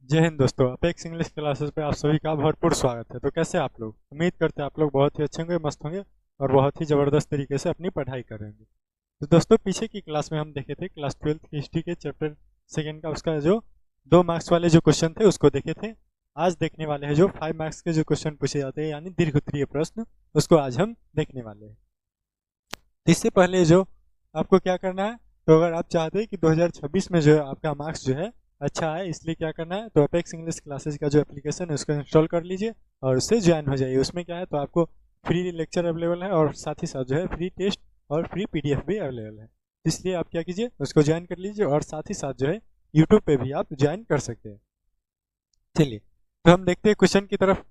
जय हिंद दोस्तों। Apex English classes पे आप सभी का भरपूर स्वागत है। तो कैसे आप लोग? उम्मीद करते हैं आप लोग बहुत ही अच्छे होंगे, मस्त होंगे और बहुत ही ज़बरदस्त तरीके से अपनी पढ़ाई करेंगे। तो दोस्तों, पीछे की क्लास में हम देखे थे क्लास 12 की हिस्ट्री के चैप्टर सेकेंड का उसका जो 2 मार्क्स वाले जो क्वेश्चन थे उसको देखे थे। आज देखने वाले हैं जो 5 मार्क्स के जो क्वेश्चन पूछे जाते हैं, यानी दीर्घ उत्तरीय प्रश्न, उसको आज हम देखने वाले हैं। तो इससे पहले जो आपको क्या करना है, तो अगर आप चाहते हैं कि 2026 में जो है आपका मार्क्स जो है अच्छा है, इसलिए क्या करना है, तो अपेक्स इंग्लिश क्लासेस का जो एप्लीकेशन है उसको इंस्टॉल कर लीजिए और उससे ज्वाइन हो जाइए। उसमें क्या है, तो आपको फ्री लेक्चर अवेलेबल है और साथ ही साथ जो है फ्री टेस्ट और फ्री पीडीएफ भी अवेलेबल है। इसलिए आप क्या कीजिए, उसको ज्वाइन कर लीजिए और साथ ही साथ जो है यूट्यूब पे भी आप ज्वाइन कर सकते हैं। चलिए, तो हम देखते हैं क्वेश्चन की तरफ।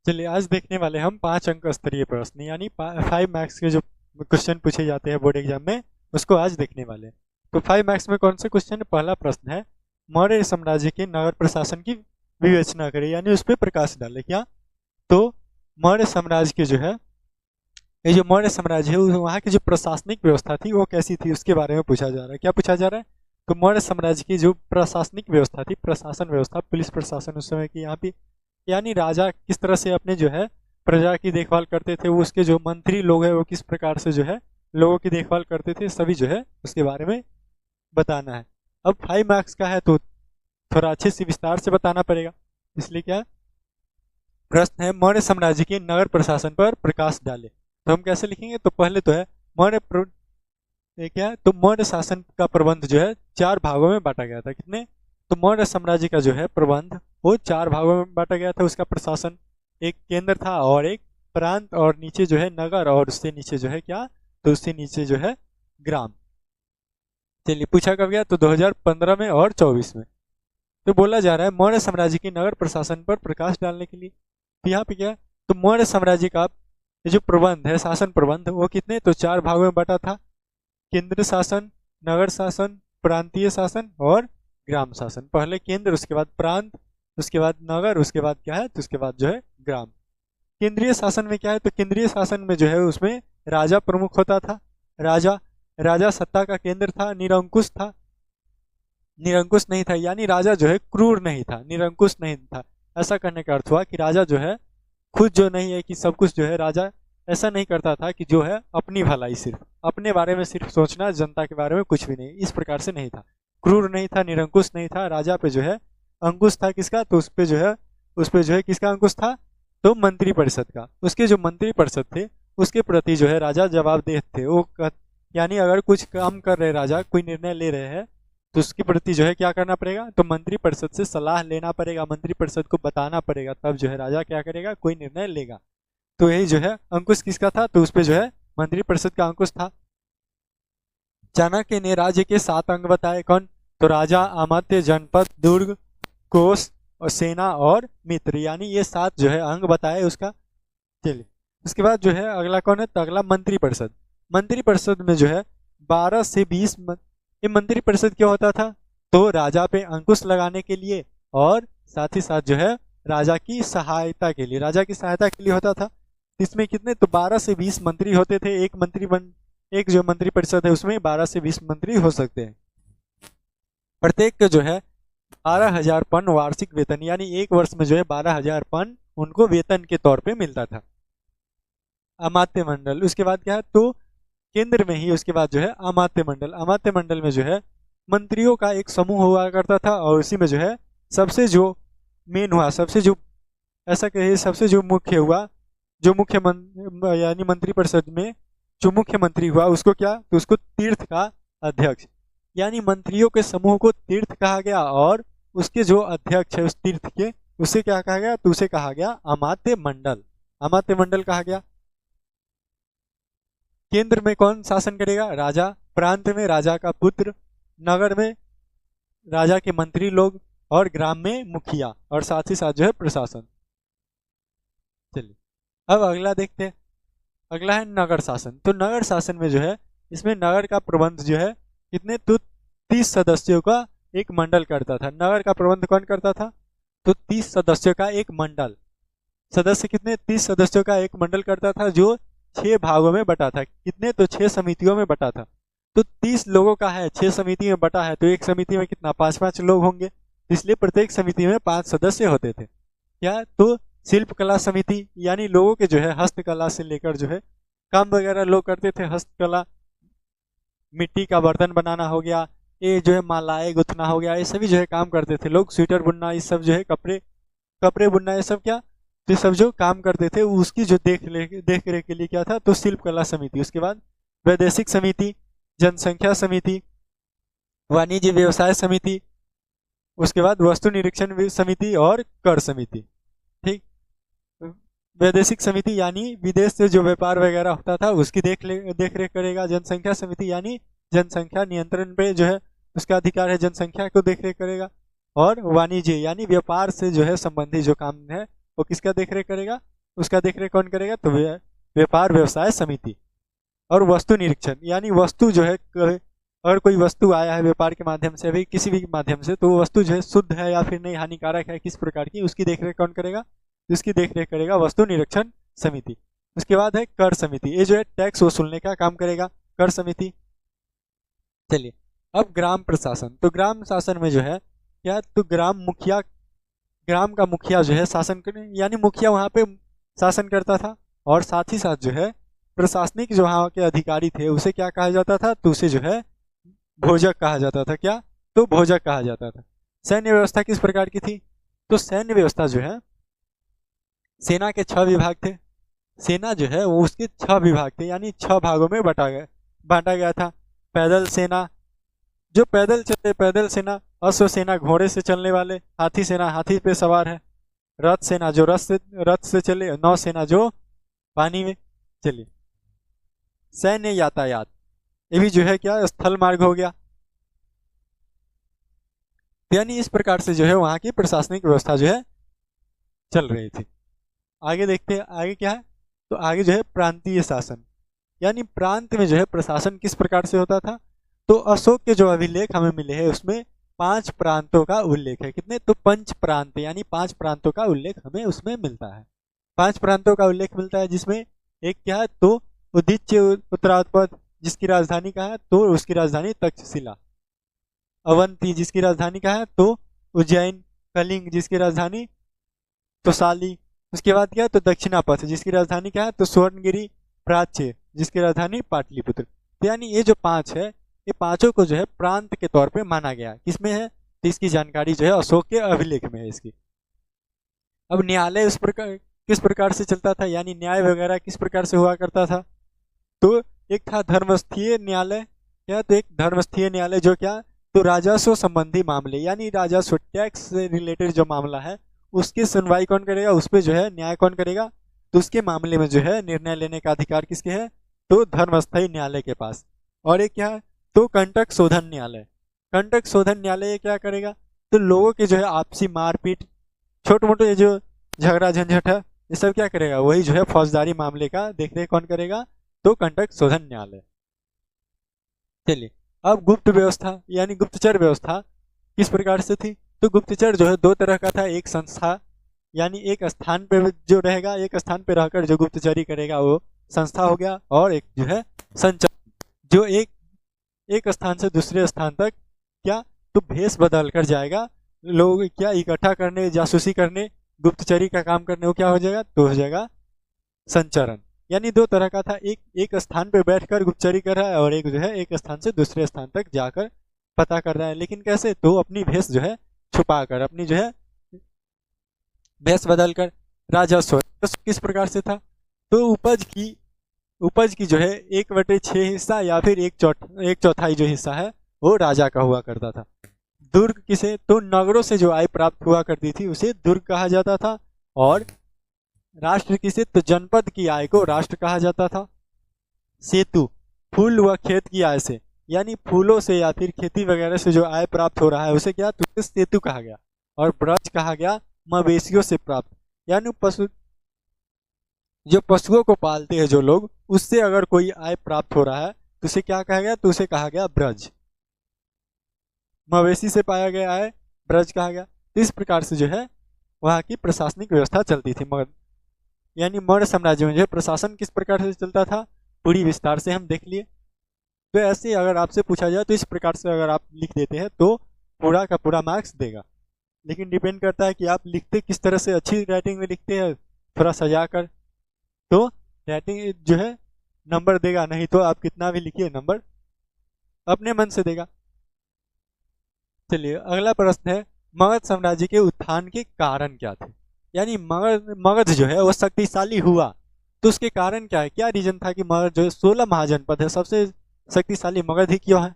चलिए, आज देखने वाले हम 5 अंक स्तरीय प्रश्न यानी 5 मार्क्स के जो क्वेश्चन पूछे जाते हैं बोर्ड एग्जाम में, उसको आज देखने वाले हैं। तो 5 मार्क्स में कौन से क्वेश्चन? पहला प्रश्न है, मौर्य साम्राज्य के नगर प्रशासन की विवेचना करें, यानी उस पर प्रकाश डाले। क्या? तो मौर्य साम्राज्य के जो है, ये जो मौर्य साम्राज्य है वहाँ की जो प्रशासनिक व्यवस्था थी वो कैसी थी, उसके बारे में पूछा जा रहा है। क्या पूछा जा रहा है? तो मौर्य साम्राज्य की जो प्रशासनिक व्यवस्था थी, प्रशासन व्यवस्था, पुलिस प्रशासन उस समय की यहाँ पे, यानी राजा किस तरह से अपने जो है प्रजा की देखभाल करते थे, वो उसके जो मंत्री लोग हैं वो किस प्रकार से जो है लोगों की देखभाल करते थे, सभी जो है उसके बारे में बताना है। अब 5 मार्क्स का है तो थोड़ा अच्छे से विस्तार से बताना पड़ेगा। इसलिए क्या प्रश्न है, मौर्य साम्राज्य के नगर प्रशासन पर प्रकाश डाले। तो हम कैसे लिखेंगे? तो पहले तो है ये क्या है, तो मौर्य शासन का प्रबंध जो है 4 भागों में बांटा गया था। कितने? तो मौर्य साम्राज्य का जो है प्रबंध वो 4 भागों में बांटा गया था। उसका प्रशासन, एक केंद्र था और एक प्रांत और नीचे जो है नगर और उससे नीचे जो है क्या, तो उससे नीचे जो है ग्राम। चलिए, पूछा कब गया? तो 2015 में और 24 में। तो बोला जा रहा है मौर्य साम्राज्य के नगर प्रशासन पर प्रकाश डालने के लिए। तो यहाँ पे क्या है, तो मौर्य साम्राज्य का ये जो प्रबंध है, शासन प्रबंध, वो कितने? तो 4 भागों में बटा था। केंद्र शासन, नगर शासन, प्रांतीय शासन और ग्राम शासन। पहले केंद्र, उसके बाद प्रांत, उसके बाद नगर, उसके बाद क्या है, तो उसके बाद जो है ग्राम। केंद्रीय शासन में क्या है, तो केंद्रीय शासन में जो है उसमें राजा प्रमुख होता था। राजा राजा सत्ता का केंद्र था, निरंकुश था। निरंकुश नहीं था, यानी राजा जो है क्रूर नहीं था, निरंकुश नहीं था। ऐसा करने का अर्थ हुआ कि राजा जो है खुद जो नहीं है कि सब कुछ जो है, राजा ऐसा नहीं करता था कि जो है अपनी भलाई, सिर्फ अपने बारे में सिर्फ सोचना, जनता के बारे में कुछ भी नहीं, इस प्रकार से नहीं था। क्रूर नहीं था, निरंकुश नहीं था। राजा पे जो है अंकुश था किसका, तो उस पे जो है किसका अंकुश था, तो मंत्रिपरिषद का। उसके जो मंत्रिपरिषद थे उसके प्रति जो है राजा जवाबदेह थे। यानी अगर कुछ काम कर रहे राजा, कोई निर्णय ले रहे हैं, तो उसके प्रति जो है क्या करना पड़ेगा, तो मंत्रिपरिषद से सलाह लेना पड़ेगा, मंत्रिपरिषद को बताना पड़ेगा, तब जो है राजा क्या करेगा, कोई निर्णय लेगा। तो यही जो है अंकुश किसका था, तो उस पे जो है मंत्रिपरिषद का अंकुश था। चाणक्य ने राज्य के 7 अंग बताए। कौन? तो राजा, अमात्य, जनपद, दुर्ग, कोष और सेना और मित्र, यानी ये 7 जो है अंग बताए उसका। चलिए, उसके बाद जो है अगला कौन है, तो अगला मंत्रिपरिषद। मंत्रिपरिषद में जो है 12 से 20 ये मंत्रिपरिषद क्या होता था, तो राजा पे अंकुश लगाने के लिए और साथ ही साथ जो है राजा की सहायता के लिए, राजा की सहायता के लिए होता था। इसमें कितने, तो 12 से 20 मंत्री होते थे। एक जो मंत्रिपरिषद है उसमें 12 से 20 मंत्री हो सकते हैं। प्रत्येक का जो है 12,000 पन वार्षिक वेतन, यानी एक वर्ष में जो है 12,000 पन उनको वेतन के तौर पे मिलता था। अमात्य मंडल, उसके बाद क्या है, तो केंद्र में ही उसके बाद जो है अमात्य मंडल। अमात्य मंडल में जो है मंत्रियों का एक समूह हुआ करता था और उसी में जो है सबसे जो मेन हुआ, सबसे जो ऐसा कहिए सबसे जो मुख्य हुआ, जो यानी मंत्रिपरिषद में जो मुख्यमंत्री हुआ उसको क्या, तो उसको तीर्थ का अध्यक्ष, यानी मंत्रियों के समूह को तीर्थ कहा गया और उसके जो अध्यक्ष है उस तीर्थ के, उसे क्या कहा गया, तो उसे कहा गया अमात्य मंडल। अमात्य मंडल कहा गया। केंद्र में कौन शासन करेगा, राजा। प्रांत में राजा का पुत्र, नगर में राजा के मंत्री लोग और ग्राम में मुखिया और साथ ही साथ जो है प्रशासन। चलिए, अब अगला देखते हैं। अगला है नगर शासन। तो नगर शासन में जो है, इसमें नगर का प्रबंध जो है कितने, तो 30 सदस्यों का एक मंडल करता था। नगर का प्रबंध कौन करता था, तो 30 सदस्यों का एक मंडल। सदस्य कितने, 30 सदस्यों का एक मंडल करता था, जो 6 भागों में बटा था। कितने, तो 6 समितियों में बटा था। तो 30 लोगों का है, 6 समिति में बटा है, तो एक समिति में कितना, 5-5 लोग होंगे, इसलिए प्रत्येक समिति में 5 सदस्य होते थे। क्या, तो शिल्प कला समिति, यानी लोगों के जो है हस्तकला से लेकर जो है काम वगैरह लोग करते थे। हस्तकला, मिट्टी का बर्तन बनाना हो गया, ये जो है मालाएं गुथना हो गया, ये सभी जो है काम करते थे लोग। स्वेटर बुनना, ये सब जो है कपड़े कपड़े बुनना, ये सब क्या, तो ये सब जो काम करते थे उसकी जो देख रेख के लिए क्या था, तो शिल्प कला समिति। उसके बाद वैदेशिक समिति, जनसंख्या समिति, वाणिज्य व्यवसाय समिति, उसके बाद वस्तु निरीक्षण समिति और कर समिति। ठीक। वैदेशिक समिति यानी विदेश से जो व्यापार वगैरह होता था उसकी देख रेख करेगा। जनसंख्या समिति यानी जनसंख्या नियंत्रण पे जो है उसका अधिकार है, जनसंख्या को देख रेख करेगा। और वाणिज्य यानी व्यापार से जो है संबंधी जो काम है वो किसका देख रेख करेगा, उसका देख रेख कौन करेगा, तो व्यापार व्यवसाय समिति। और वस्तु निरीक्षण यानी वस्तु जो है, अगर कोई वस्तु आया है व्यापार के माध्यम से, अभी किसी भी माध्यम से, तो वो वस्तु जो है शुद्ध है या फिर नहीं, हानिकारक है, किस प्रकार की, उसकी देखरेख कौन करेगा, उसकी देखरेख करेगा वस्तु निरीक्षण समिति। उसके बाद है कर समिति, ये जो है टैक्स वसूलने का काम करेगा कर समिति। चलिए अब ग्राम प्रशासन। तो ग्राम शासन में जो है क्या, तो ग्राम का मुखिया जो है शासन यानी मुखिया वहाँ पे शासन करता था। और साथ ही साथ जो है प्रशासनिक जो वहाँ के अधिकारी थे उसे क्या कहा जाता था, तो उसे जो है भोजक कहा जाता था। क्या, तो भोजक कहा जाता था। सैन्य व्यवस्था किस प्रकार की थी, तो सैन्य व्यवस्था जो है, सेना के 6 विभाग थे। सेना जो है वो उसके 6 विभाग थे, यानी 6 भागों में बांटा गया था। पैदल सेना जो पैदल चलते, पैदल सेना, अश्व सेना घोड़े से चलने वाले, हाथी सेना हाथी पे सवार है, रथ सेना जो रथ से चले, नौ सेना जो पानी में चले। सैन्य यातायात, ये भी जो है क्या, स्थल मार्ग हो गया। यानी इस प्रकार से जो है वहां की प्रशासनिक व्यवस्था जो है चल रही थी। आगे देखते हैं आगे क्या है, तो आगे जो है प्रांतीय शासन, यानी प्रांत में जो है प्रशासन किस प्रकार से होता था। तो अशोक के जो अभिलेख हमें मिले हैं उसमें 5 प्रांतों का उल्लेख है। कितने, तो 5 प्रांत, यानी 5 प्रांतों का उल्लेख हमें उसमें मिलता है। 5 प्रांतों का उल्लेख मिलता है, जिसमें एक क्या है, तो उदीच्य उत्तरापद जिसकी राजधानी का है, तो उसकी राजधानी तक्षशिला। अवंती जिसकी राजधानी का है, तो उज्जैन। कलिंग जिसकी राजधानी तोसाली। उसके बाद क्या है, तो दक्षिणापथ जिसकी राजधानी क्या है, तो स्वर्णगिरी। प्राच्य जिसकी राजधानी पाटलिपुत्र। तो यानी ये जो 5 है, ये पांचों को जो है प्रांत के तौर पे माना गया। किसमें है, तो इसकी जानकारी जो है अशोक के अभिलेख में है इसकी। अब न्यायालय उस प्रकार किस प्रकार से चलता था, यानी न्याय वगैरह किस प्रकार से हुआ करता था। तो एक था धर्मस्थीय न्यायालय। क्या, तो एक धर्मस्थीय न्यायालय जो क्या, तो राजस्व संबंधी मामले, यानी राजस्व टैक्स से रिलेटेड जो मामला है उसकी सुनवाई कौन करेगा, उस पर जो है न्याय कौन करेगा, तो उसके मामले में जो है निर्णय लेने का अधिकार किसके है, तो धर्मस्थायी न्यायालय के पास। और एक क्या है, तो कंटक शोधन न्यायालय। कंटक शोधन न्यायालय क्या करेगा, तो लोगों के जो है आपसी मारपीट, छोटे मोटे जो झगड़ा झंझट है, ये सब क्या करेगा, वही जो है फौजदारी मामले का देखरेख कौन करेगा, तो कंटक शोधन न्यायालय। चलिए अब गुप्त व्यवस्था यानी गुप्तचर व्यवस्था किस प्रकार से थी। तो गुप्तचर जो है 2 तरह का था, एक संस्था यानी एक स्थान पे जो रहेगा, एक स्थान पे रहकर जो गुप्तचरी करेगा वो संस्था हो गया। और एक जो है संचार, जो एक स्थान से दूसरे स्थान तक क्या, तो भेष बदल कर जाएगा, लोग क्या इकट्ठा करने, जासूसी करने, गुप्तचरी का काम करने, वो क्या हो जाएगा, तो हो जाएगा संचरण। यानी 2 तरह का था, एक स्थान पे बैठकर गुप्तचरी कर रहा है, और एक जो है एक स्थान से दूसरे स्थान तक जाकर पता कर रहा है। लेकिन कैसे, तो अपनी भेष जो है छुपा कर, अपनी जो है भेष बदल कर। राजस्व किस प्रकार से था, तो उपज की जो है 1/6 हिस्सा या फिर 1/4 जो हिस्सा है वो राजा का हुआ करता था। दुर्ग किसे, तो नगरों से जो आय प्राप्त हुआ करती थी उसे दुर्ग कहा जाता था। और राष्ट्र किसे, तो जनपद की आय को राष्ट्र कहा जाता था। सेतु, फूल व खेत की आय से, यानी फूलों से या फिर खेती वगैरह से जो आय प्राप्त हो रहा है उसे क्या, तो सेतु कहा गया। और ब्रज कहा गया मवेशियों से प्राप्त, यानी जो पशुओं को पालते हैं जो लोग, उससे अगर कोई आय प्राप्त हो रहा है तो उसे क्या कहा गया, तो उसे कहा गया ब्रज। मवेशी से पाया गया आय ब्रज कहा गया। तो इस प्रकार से जो है वहाँ की प्रशासनिक व्यवस्था चलती थी मगध, यानी मौर्य साम्राज्य में जो है प्रशासन किस प्रकार से चलता था, पूरी विस्तार से हम देख लिए। तो ऐसे अगर आपसे पूछा जाए तो इस प्रकार से अगर आप लिख देते हैं तो पूरा का पूरा मार्क्स देगा। लेकिन डिपेंड करता है कि आप लिखते किस तरह से, अच्छी राइटिंग में लिखते हैं थोड़ा सजा कर, तो राइटिंग जो है नंबर देगा, नहीं तो आप कितना भी लिखिए नंबर अपने मन से देगा। चलिए अगला प्रश्न है, मगध साम्राज्य के उत्थान के कारण क्या थे। यानी मगध मगध जो है वो शक्तिशाली हुआ तो उसके कारण क्या है, क्या रीजन था कि मगध जो है 16 महाजनपद है, सबसे शक्तिशाली मगध ही क्यों है।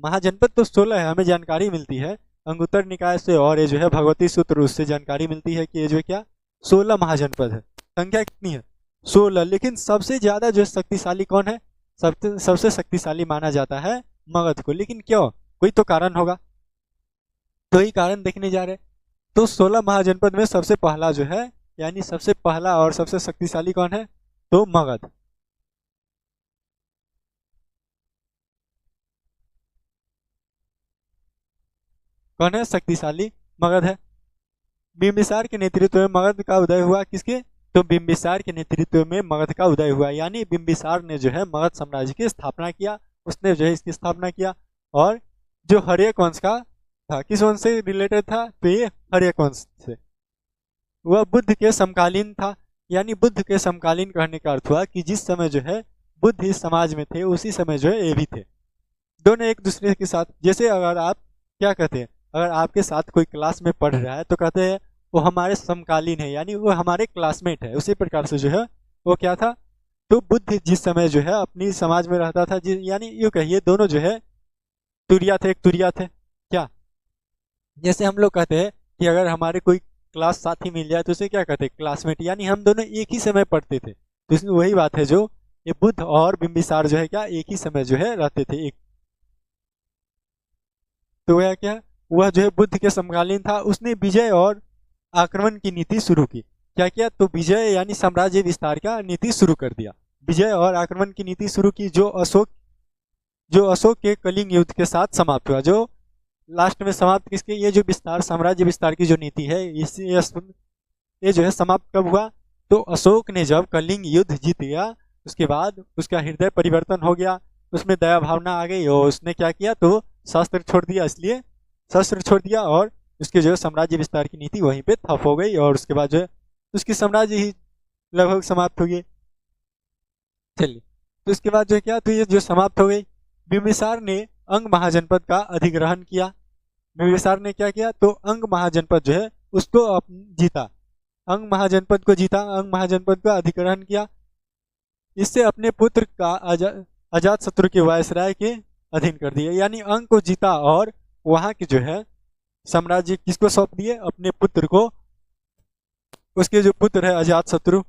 महाजनपद तो 16 है, हमें जानकारी मिलती है अंगुत्तर निकाय से, और ये जो है भगवती सूत्र उससे जानकारी मिलती है कि ये जो है क्या 16 महाजनपद है। संख्या कितनी है, 16। लेकिन सबसे ज्यादा जो शक्तिशाली कौन है, सबसे सबसे शक्तिशाली माना जाता है मगध को। लेकिन क्यों, कोई तो कारण होगा, तो ही कारण देखने जा रहे। तो 16 महाजनपद में सबसे पहला जो है, यानी सबसे पहला और सबसे शक्तिशाली कौन है, तो मगध। कौन है शक्तिशाली, मगध है। बिंबिसार के नेतृत्व में मगध का उदय हुआ, किसके, तो बिंबिसार के नेतृत्व में मगध का उदय हुआ। यानी बिंबिसार ने जो है मगध साम्राज्य की स्थापना किया, उसने जो है इसकी स्थापना किया। और जो हर्यक वंश का था, किस वंश से रिलेटेड था, तो ये हर्यक वंश से, वह बुद्ध के समकालीन था। यानी बुद्ध के समकालीन कहने का अर्थ हुआ कि जिस समय जो है बुद्ध इस समाज में थे उसी समय जो है ये भी थे, दोनों एक दूसरे के साथ। जैसे अगर आप क्या कहते हैं, अगर आपके साथ कोई क्लास में पढ़ रहा है तो कहते हैं वो हमारे समकालीन है, यानी वो हमारे क्लासमेट है। उसी प्रकार से जो है वो क्या था, तो बुद्ध जिस समय जो है अपनी समाज में रहता था, यानी यूँ कहिए दोनों जो है तुरिया थे, एक तुरिया थे क्या। जैसे हम लोग कहते हैं कि अगर हमारे कोई क्लास साथी मिल जाए तो उसे क्या कहते हैं, क्लासमेट, यानी हम दोनों एक ही समय पढ़ते थे। तो इसमें वही बात है, जो ये बुद्ध और बिंबिसार जो है क्या एक ही समय जो है रहते थे एक। तो वह क्या, वह जो है बुद्ध के समकालीन था। उसने विजय और आक्रमण की नीति शुरू की। क्या किया, तो विजय यानी साम्राज्य विस्तार का नीति शुरू कर दिया। विजय और आक्रमण की नीति शुरू की, जो अशोक के कलिंग युद्ध के साथ समाप्त हुआ। जो लास्ट में समाप्त किसके, ये जो विस्तार, साम्राज्य विस्तार की जो नीति है, ये जो है समाप्त कब हुआ, तो अशोक ने जब कलिंग युद्ध जीत गया उसके बाद उसका हृदय परिवर्तन हो गया, उसमें दया भावना आ गई और उसने क्या किया, तो शस्त्र छोड़ दिया। इसलिए शस्त्र छोड़ दिया और उसके जो है साम्राज्य विस्तार की नीति वहीं पे ठप हो गई, और उसके बाद जो है उसकी साम्राज्य ही लगभग समाप्त हो गई। चलिए, तो इसके बाद जो है क्या, तो ये जो समाप्त हो गई, बिंबिसार ने अंग महाजनपद का अधिग्रहण किया। बिंबिसार ने क्या किया, तो अंग महाजनपद जो है उसको जीता, अंग महाजनपद को जीता, अंग महाजनपद का अधिग्रहण किया। इससे अपने पुत्र का अजात शत्रु के वायसराय के अधीन कर दिया। यानी अंग को जीता और वहां की जो है साम्राज्य किसको सौंप दिए, अपने पुत्र को। उसके जो पुत्र है अजात शत्रु,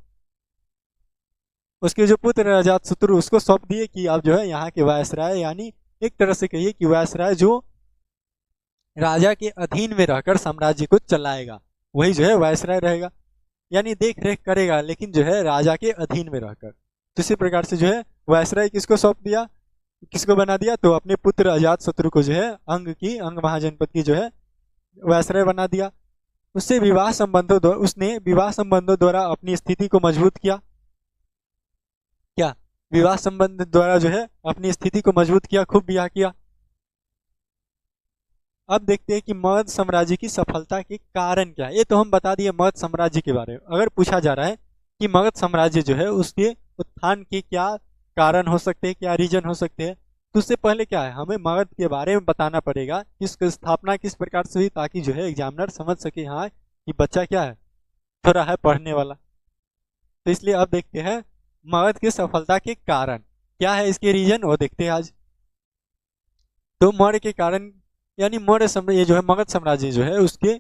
उसके जो पुत्र है अजात शत्रु, उसको सौंप दिए कि आप जो है यहाँ के वायसराय, यानी एक तरह से कहिए कि वायसराय जो राजा के अधीन में रहकर साम्राज्य को चलाएगा, वही जो है वायसराय रहेगा, यानी देख रेख करेगा, लेकिन जो है राजा के अधीन में रहकर। तो इसी प्रकार से जो है वायसराय किसको सौंप दिया, किसको बना दिया, तो अपने पुत्र अजात शत्रु को जो है अंग महाजनपद की जो है वायसराय बना दिया। उससे उसने विवाह संबंधों द्वारा अपनी स्थिति को मजबूत किया। क्या, विवाह संबंध द्वारा जो है अपनी स्थिति को मजबूत किया, खूब ब्याह किया। अब देखते हैं कि मगध साम्राज्य की सफलता के कारण क्या है। ये तो हम बता दिए मगध साम्राज्य के बारे में। अगर पूछा जा रहा है कि मगध साम्राज्य जो है उसके उत्थान के क्या कारण हो सकते हैं, क्या रीजन हो सकते हैं, तो उससे पहले क्या है, हमें मगध के बारे में बताना पड़ेगा कि इसकी स्थापना किस प्रकार से हुई, ताकि जो है एग्जामिनर समझ सके हाँ कि बच्चा क्या है, थोड़ा है पढ़ने वाला। तो इसलिए अब देखते हैं मगध की सफलता के कारण क्या है, इसके रीजन वो देखते हैं आज। तो मौर्य के कारण, यानी मौर्य साम्राज्य जो है मगध साम्राज्य जो है उसके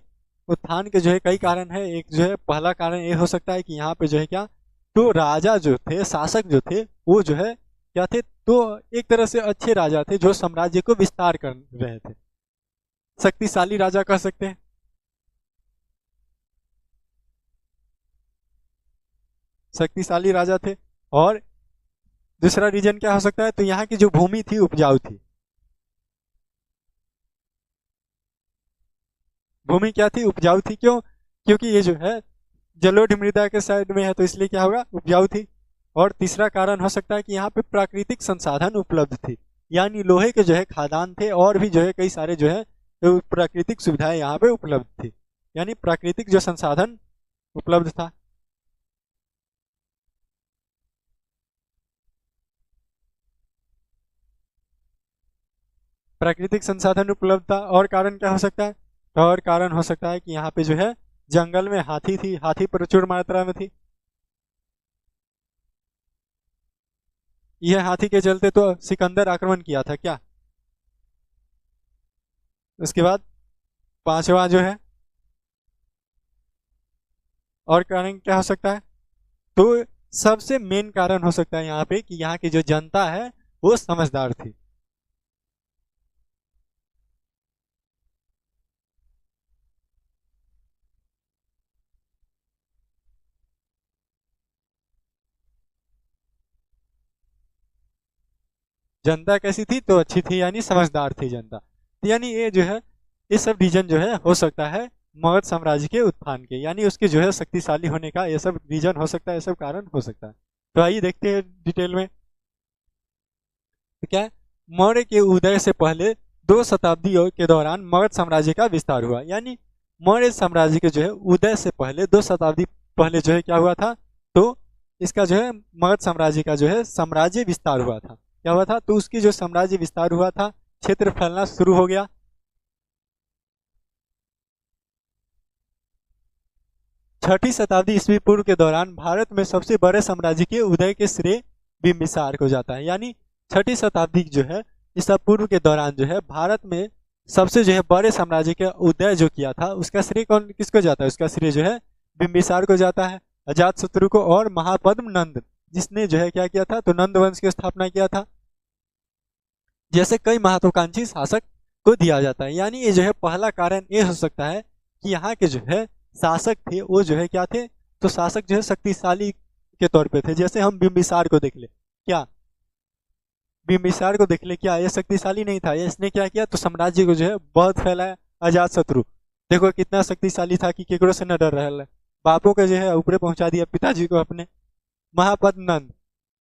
उत्थान के जो है कई कारण है। एक जो है पहला कारण ये हो सकता है कि यहाँ पे जो है क्या, तो राजा जो थे, शासक जो थे, वो जो है क्या थे, तो एक तरह से अच्छे राजा थे जो साम्राज्य को विस्तार कर रहे थे, शक्तिशाली राजा कह सकते हैं। शक्तिशाली राजा थे। और दूसरा रीजन क्या हो सकता है, तो यहाँ की जो भूमि थी उपजाऊ थी। भूमि क्या थी, उपजाऊ थी। क्यों? क्योंकि ये जो है जलोढ़ मृदा के साइड में है, तो इसलिए क्या होगा, उपजाऊ थी। और तीसरा कारण हो सकता है कि यहाँ पे प्राकृतिक संसाधन उपलब्ध थी, यानी लोहे के जो है खादान थे, और भी जो है कई सारे जो है तो प्राकृतिक सुविधाएं यहाँ पे उपलब्ध थी, यानी प्राकृतिक जो संसाधन उपलब्ध था। प्राकृतिक संसाधन उपलब्ध था। और कारण क्या हो सकता है, तो और कारण हो सकता है कि यहाँ पे जो है जंगल में हाथी थी, हाथी प्रचुर मात्रा में थी। यह हाथी के चलते तो सिकंदर आक्रमण किया था क्या। उसके बाद पांचवा जो है और कारण क्या हो सकता है, तो सबसे मेन कारण हो सकता है यहाँ पे कि यहाँ की जो जनता है वो समझदार थी। जनता कैसी थी, तो अच्छी थी, यानी समझदार थी जनता। तो यानी ये जो है ये सब रीजन जो है हो सकता है मगध साम्राज्य के उत्थान के, यानी उसके जो है शक्तिशाली होने का ये सब रीजन हो सकता है, ये सब कारण हो सकता है। तो आइए देखते हैं डिटेल में। तो क्या है, मौर्य के उदय से पहले 2 शताब्दियों के दौरान मगध साम्राज्य का विस्तार हुआ। यानी मौर्य साम्राज्य के जो है उदय से पहले 2 शताब्दी पहले जो है क्या हुआ था, तो इसका जो है मगध साम्राज्य का जो है साम्राज्य विस्तार हुआ था। क्या हुआ था, तो उसकी जो साम्राज्य विस्तार हुआ था, क्षेत्र फैलना शुरू हो गया। 6ठी शताब्दी ईस्वी पूर्व के दौरान भारत में सबसे बड़े साम्राज्य के उदय के श्रेय बिंबिसार को जाता है। यानी 6ठी शताब्दी जो है ईसा पूर्व के दौरान जो है भारत में सबसे जो है बड़े साम्राज्य के उदय जो किया था, उसका श्रेय कौन किसको जाता है, उसका श्रेय जो है बिंबिसार को जाता है, अजातशत्रु को और महापद्म नंद, जिसने जो है क्या किया था, तो नंद वंश की स्थापना किया था, जैसे कई महत्वाकांक्षी शासक को दिया जाता है। यानी ये जो है पहला कारण ये हो सकता है कि यहाँ के जो है शासक थे वो जो है क्या थे, तो शासक जो है शक्तिशाली के तौर पे थे। जैसे हम बिंबिसार को देख ले, क्या बिंबिसार को देख ले, क्या ये शक्तिशाली नहीं था, ये इसने क्या किया, तो साम्राज्य को जो है बहुत फैलाया। अजात शत्रु देखो कितना शक्तिशाली था कि केकरो से न डर रहा है, बापों को जो है ऊपरे पहुंचा दिया, पिताजी को अपने। महापद्म नंद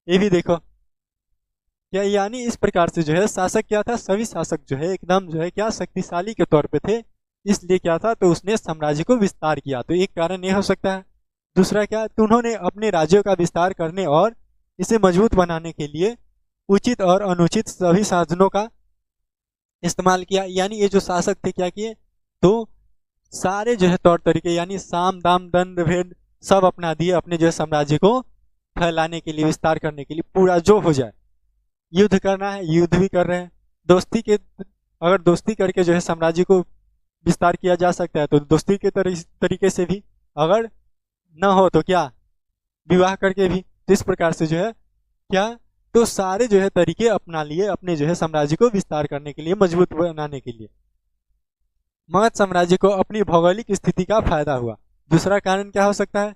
ये भी देखो क्या, यानी इस प्रकार से जो है शासक क्या था, सभी शासक जो है एकदम जो है क्या शक्तिशाली के तौर पे थे, इसलिए क्या था, तो उसने साम्राज्य को विस्तार किया। तो एक कारण ये हो सकता है। दूसरा क्या, तो उन्होंने अपने राज्यों का विस्तार करने और इसे मजबूत बनाने के लिए उचित और अनुचित सभी साधनों का इस्तेमाल किया। यानी ये जो शासक थे क्या किए, तो सारे जो है तौर तरीके, यानी साम दाम दंड भेद सब अपना दिए अपने जो है साम्राज्य को फैलाने के लिए, विस्तार करने के लिए। पूरा जो हो जाए, युद्ध करना है युद्ध भी कर रहे हैं, दोस्ती के अगर दोस्ती करके जो है साम्राज्य को विस्तार किया जा सकता है तो दोस्ती के तरीके से भी, अगर न हो तो क्या विवाह करके भी। तो इस प्रकार से जो है क्या, तो सारे जो है तरीके अपना लिए अपने जो है साम्राज्य को विस्तार करने के लिए, मजबूत बनाने के लिए। मगध साम्राज्य को अपनी भौगोलिक स्थिति का फायदा हुआ। दूसरा कारण क्या हो सकता है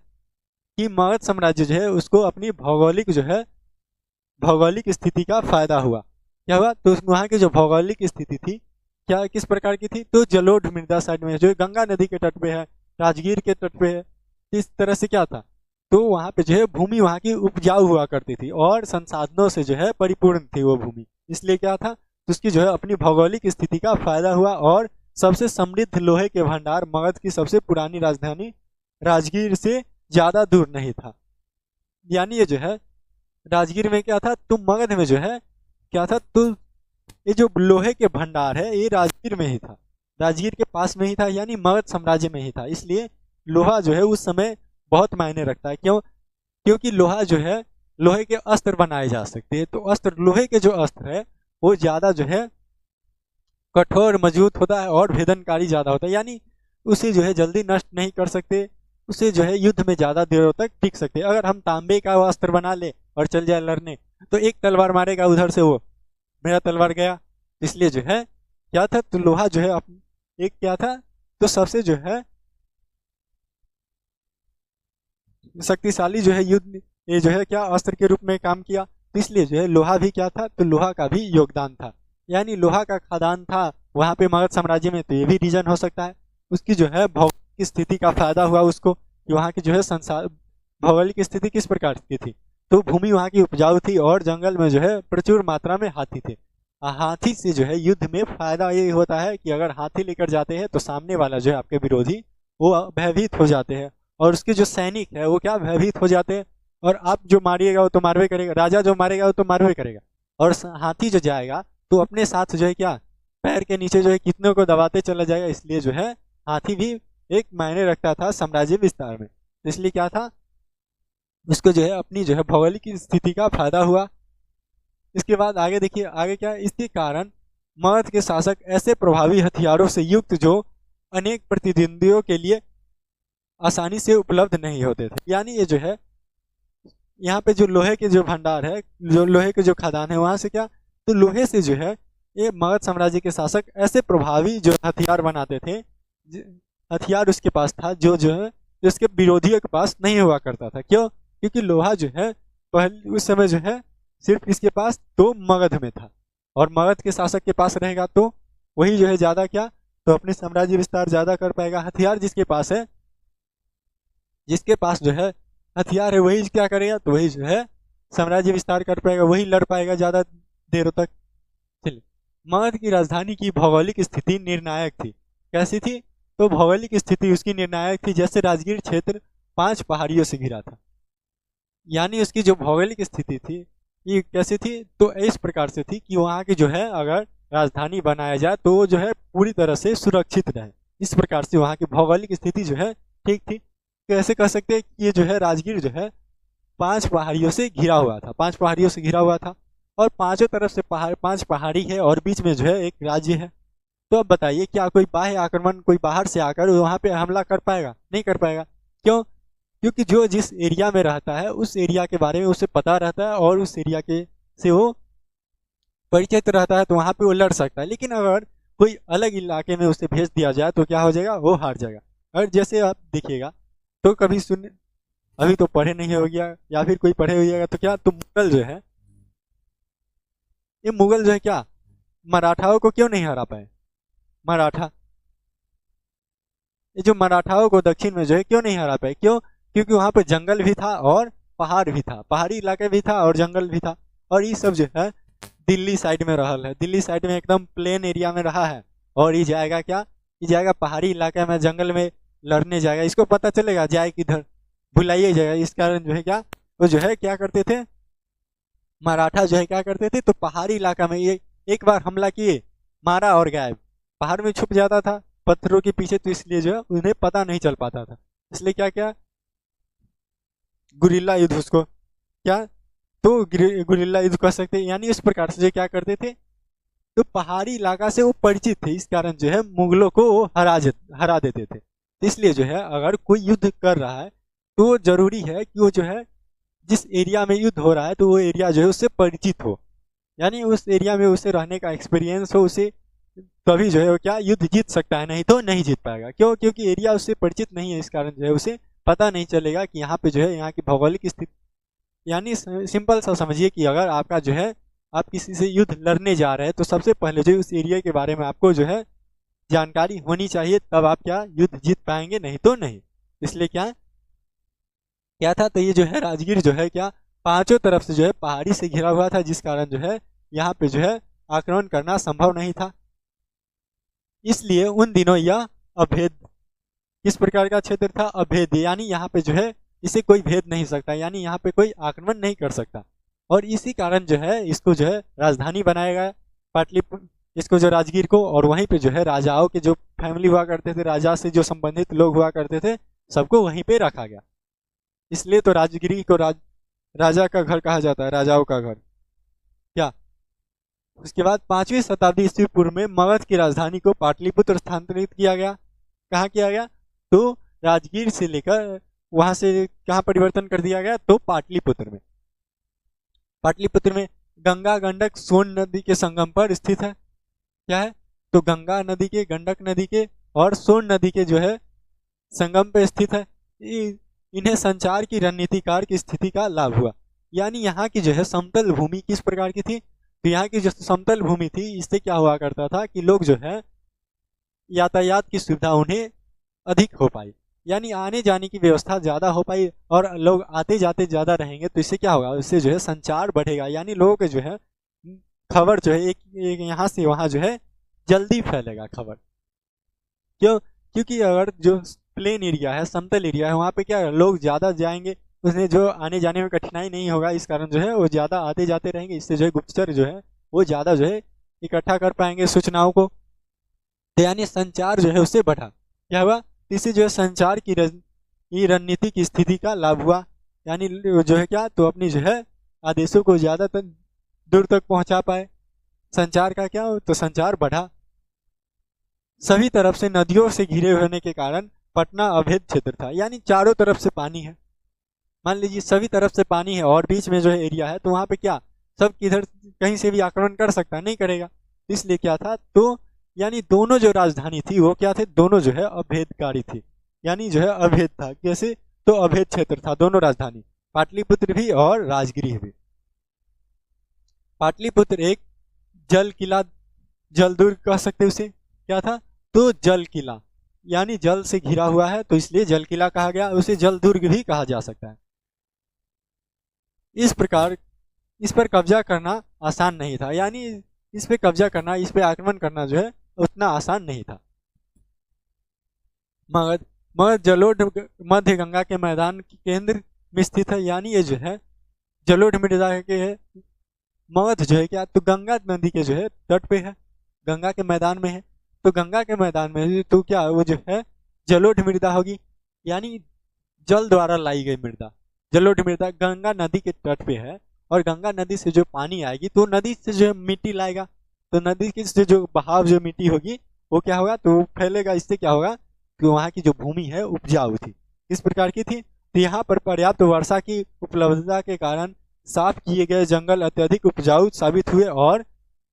कि मगध साम्राज्य जो है उसको अपनी भौगोलिक स्थिति का फायदा हुआ। क्या हुआ, तो वहाँ की जो भौगोलिक स्थिति थी क्या किस प्रकार की थी, तो जलोढ़ मृदा साइड में जो गंगा नदी के तट पे है, राजगीर के तट पे है, इस तरह से क्या था, तो वहाँ पे जो है भूमि वहाँ की उपजाऊ हुआ करती थी और संसाधनों से जो है परिपूर्ण थी वो भूमि। इसलिए क्या था, तो उसकी जो है अपनी भौगोलिक स्थिति का फायदा हुआ। और सबसे समृद्ध लोहे के भंडार मगध की सबसे पुरानी राजधानी राजगीर से ज्यादा दूर नहीं था। यानी ये जो है राजगीर में क्या था, तो मगध में जो है क्या था, तो ये जो लोहे के भंडार है ये राजगीर में ही था, राजगीर के पास में ही था, यानी मगध साम्राज्य में ही था। इसलिए लोहा जो है उस समय बहुत मायने रखता है। क्यों? क्योंकि लोहा जो है, लोहे के अस्त्र बनाए जा सकते हैं, तो अस्त्र, लोहे के जो अस्त्र है वो ज्यादा जो है कठोर मजबूत होता है और भेदनकारी ज्यादा होता है, यानी उसे जो है जल्दी नष्ट नहीं कर सकते, उसे जो है युद्ध में ज्यादा देर तक टिक सकते। अगर हम तांबे का वो अस्त्र बना ले और चल जाए लड़ने, तो एक तलवार मारेगा उधर से, वो मेरा तलवार गया। इसलिए जो है क्या था, तो लोहा जो है एक क्या था, तो सबसे जो है शक्तिशाली जो है युद्ध ये जो है क्या अस्त्र के रूप में काम किया। तो इसलिए जो है लोहा भी क्या था, तो लोहा का भी योगदान था, यानी लोहा का खदान था वहाँ पे मगध साम्राज्य में। तो ये भी रीजन हो सकता है। उसकी जो है भौगोलिक स्थिति का फायदा हुआ उसको, कि वहाँ की जो है संसार भौगोलिक स्थिति किस प्रकार की थी, तो भूमि वहाँ की उपजाऊ थी और जंगल में जो है प्रचुर मात्रा में हाथी थे। हाथी से जो है युद्ध में फायदा ये होता है कि अगर हाथी लेकर जाते हैं तो सामने वाला जो है आपके विरोधी वो भयभीत हो जाते हैं, और उसके जो सैनिक है वो क्या भयभीत हो जाते हैं। और आप जो मारिएगा वो तो मारवे करेगा, राजा जो मारेगा वो तो मारवे करेगा। और हाथी जो जाएगा तो अपने साथ जो है क्या पैर के नीचे जो है कितनों को दबाते चला जाएगा। इसलिए जो है हाथी भी एक मायने रखता था साम्राज्य विस्तार में। तो इसलिए क्या था, उसको जो है अपनी जो है भौगोलिक स्थिति का फायदा हुआ। इसके बाद आगे देखिए, आगे क्या, इसके कारण मगध के शासक ऐसे प्रभावी हथियारों से युक्त जो अनेक प्रतिद्वंदियों के लिए आसानी से उपलब्ध नहीं होते थे। यानी ये जो है यहाँ पे जो लोहे के जो भंडार है, जो लोहे के जो खदान है वहां से क्या, तो लोहे से जो है ये मगध साम्राज्य के शासक ऐसे प्रभावी जो हथियार बनाते थे, हथियार उसके पास था जो है जो उसके विरोधियों के पास नहीं हुआ करता था। क्यों, क्योंकि लोहा जो है पहले उस समय जो है सिर्फ इसके पास तो मगध में था, और मगध के शासक के पास रहेगा तो वही जो है ज्यादा क्या, तो अपने साम्राज्य विस्तार ज्यादा कर पाएगा। हथियार जिसके पास है, जिसके पास जो है हथियार है वही क्या करेगा, तो वही जो है साम्राज्य विस्तार कर पाएगा, वही लड़ पाएगा ज्यादा देर तक। चलिए, मगध की राजधानी की भौगोलिक स्थिति निर्णायक थी। कैसी थी, तो भौगोलिक स्थिति उसकी निर्णायक थी। जैसे राजगीर क्षेत्र 5 पहाड़ियों से घिरा था, यानी उसकी जो भौगोलिक स्थिति थी ये कैसी थी, तो इस प्रकार से थी कि वहाँ की जो है अगर राजधानी बनाया जाए तो वो जो है पूरी तरह से सुरक्षित रहे। इस प्रकार से वहाँ की भौगोलिक स्थिति जो है ठीक थी। कैसे कह सकते हैं कि ये जो है राजगीर जो है 5 पहाड़ियों से घिरा हुआ था, 5 पहाड़ियों से घिरा हुआ था, और पांचों तरफ से पहाड़ 5 पहाड़ी है और बीच में जो है एक राज्य है। तो अब बताइए क्या कोई बाह्य आक्रमण, कोई बाहर से आकर वहाँ पे हमला कर पाएगा, नहीं कर पाएगा। क्यों, क्योंकि जो जिस एरिया में रहता है उस एरिया के बारे में उसे पता रहता है और उस एरिया के से वो परिचित रहता है, तो वहाँ पे वो लड़ सकता है। लेकिन अगर कोई अलग इलाके में उसे भेज दिया जाए तो क्या हो जाएगा, वो हार जाएगा। और जैसे आप देखिएगा तो कभी सुन, अभी तो पढ़े नहीं हो गया या फिर कोई पढ़े होइएगा तो क्या, तो मुगल जो है, ये मुगल जो है क्या मराठाओं को क्यों नहीं हरा पाए। मराठा, ये जो मराठाओं को दक्षिण में जो है क्यों नहीं हरा पाए, क्यों, क्योंकि वहां पे जंगल भी था और पहाड़ भी था, पहाड़ी इलाके भी था और जंगल भी था। और ये सब जो है दिल्ली साइड में रहल है, दिल्ली साइड में एकदम प्लेन एरिया में रहा है, और ये जाएगा क्या, ये जाएगा पहाड़ी इलाके में जंगल में लड़ने जाएगा। इसको पता चलेगा जाए किधर, भुलाइए जाएगा। इस कारण जो है क्या, वो जो है क्या करते थे, मराठा जो है क्या करते थे, तो पहाड़ी इलाका में ये एक बार हमला किए, मारा और गायब, पहाड़ में छुप जाता था पत्थरों के पीछे। तो इसलिए जो है उन्हें पता नहीं चल पाता था, इसलिए क्या क्या गुरिल्ला युद्ध उसको क्या, तो गुरिल्ला युद्ध कह सकते हैं। यानी इस प्रकार से जो क्या करते थे, तो पहाड़ी इलाका से वो परिचित थे, इस कारण जो है मुगलों को वो हरा देते थे। तो इसलिए जो है अगर कोई युद्ध कर रहा है तो जरूरी है कि वो जो है जिस एरिया में युद्ध हो रहा है तो वो एरिया जो है उससे परिचित हो, यानी उस एरिया में उसे रहने का एक्सपीरियंस हो उसे, तभी जो है वो क्या युद्ध जीत सकता है, नहीं तो नहीं जीत पाएगा। क्यों, क्योंकि एरिया उससे परिचित नहीं है, इस कारण जो है उसे पता नहीं चलेगा कि यहाँ पे जो है यहाँ की भौगोलिक स्थिति। यानी सिंपल सा समझिए कि अगर आपका जो है आप किसी से युद्ध लड़ने जा रहे हैं तो सबसे पहले जो उस एरिया के बारे में आपको जो है जानकारी होनी चाहिए, तब आप क्या युद्ध जीत पाएंगे, नहीं तो नहीं। इसलिए क्या क्या था, तो ये जो है राजगीर जो है क्या पांचों तरफ से जो है पहाड़ी से घिरा हुआ था, जिस कारण जो है यहाँ पे जो है आक्रमण करना संभव नहीं था। इसलिए उन दिनों यह अभेद, किस प्रकार का क्षेत्र था, अभेद, यानी यहाँ पे जो है इसे कोई भेद नहीं सकता, यानी यहाँ पे कोई आक्रमण नहीं कर सकता। और इसी कारण जो है इसको जो है राजधानी बनाया गया पाटलिपुत्र, इसको जो राजगीर को, और वहीं पे जो है राजाओं के जो फैमिली हुआ करते थे, राजा से जो संबंधित लोग हुआ करते थे, सबको वहीं पे रखा गया। इसलिए तो राजगिरी को राजा का घर कहा जाता है, राजाओं का घर। क्या, उसके बाद 5वीं शताब्दी ईस्वी पूर्व में मगध की राजधानी को पाटलिपुत्र स्थानांतरित किया गया। कहाँ किया गया, तो राजगीर से लेकर वहां से कहाँ परिवर्तन कर दिया गया, तो पाटलिपुत्र में। पाटलिपुत्र में गंगा गंडक सोन नदी के संगम पर स्थित है। क्या है, तो गंगा नदी के, गंडक नदी के और सोन नदी के जो है संगम पे स्थित है। इन्हें संचार की रणनीतिकार की स्थिति का लाभ हुआ। यानी यहाँ की जो है समतल भूमि किस प्रकार की थी, तो यहाँ की जो समतल भूमि थी इससे क्या हुआ करता था कि लोग जो है यातायात की सुविधा उन्हें अधिक हो पाई, यानी आने जाने की व्यवस्था ज़्यादा हो पाई और लोग आते जाते ज़्यादा रहेंगे तो इससे क्या होगा, इससे जो है संचार बढ़ेगा, यानी लोगों के जो है खबर जो है एक यहाँ से वहाँ जो है जल्दी फैलेगा खबर। क्यों? क्योंकि अगर जो प्लेन एरिया है, समतल एरिया है, वहाँ पे क्या है, लोग ज़्यादा जाएंगे, उसमें जो आने जाने में कठिनाई नहीं होगा, इस कारण जो है वो ज़्यादा आते जाते रहेंगे, इससे जो है गुप्तचर जो है वो ज़्यादा जो है इकट्ठा कर पाएंगे सूचनाओं को, तो यानी संचार जो है उससे बढ़ा। क्या हुआ, इससे जो है संचार की रणनीति की स्थिति का लाभ हुआ, यानी जो है क्या, तो अपनी जो है आदेशों को ज़्यादातर दूर तक पहुंचा पाए। संचार का क्या हो, तो संचार बढ़ा। सभी तरफ से नदियों से घिरे होने के कारण पटना अभेद क्षेत्र था, यानी चारों तरफ से पानी है। मान लीजिए सभी तरफ से पानी है और बीच में जो है एरिया है, तो वहां पे क्या सब किधर कहीं से भी आक्रमण कर सकता है, नहीं करेगा। इसलिए क्या था, तो यानी दोनों जो राजधानी थी वो क्या थे, दोनों जो है अभेदकारी थी, यानी जो है अभेद था। कैसे, तो अभेद क्षेत्र था दोनों राजधानी, पाटलिपुत्र भी और राजगिरी भी। पाटलिपुत्र एक जल किला, जलदुर्ग कह सकते उसे, क्या था, तो जल किला, यानी जल से घिरा हुआ है तो इसलिए जल किला कहा गया, उसे जलदुर्ग भी कहा जा सकता है। इस प्रकार इस पर कब्जा करना आसान नहीं था, यानी इस पे कब्जा करना, इस पे आक्रमण करना जो है उतना आसान नहीं था। मगध मगध जलोढ़ मध्य गंगा के मैदान के केंद्र में स्थित है, यानी ये जो है जलोढ़ मृदा के मगध जो है क्या, तो गंगा नदी के जो है तट पे है, गंगा के मैदान में है, तो गंगा के मैदान में तो क्या वो जो है जलोढ़ मृदा होगी, यानी जल द्वारा लाई गई मृदा। जलोढ़ मृदा गंगा नदी के तट पे है और गंगा नदी से जो पानी आएगी तो नदी से जो है मिट्टी लाएगा, तो नदी की से जो बहाव जो मिट्टी होगी वो क्या होगा, तो फैलेगा, इससे क्या होगा कि वहाँ की जो भूमि है उपजाऊ थी, इस प्रकार की थी। तो यहाँ पर पर्याप्त वर्षा की उपलब्धता के कारण साफ किए गए जंगल अत्यधिक उपजाऊ साबित हुए और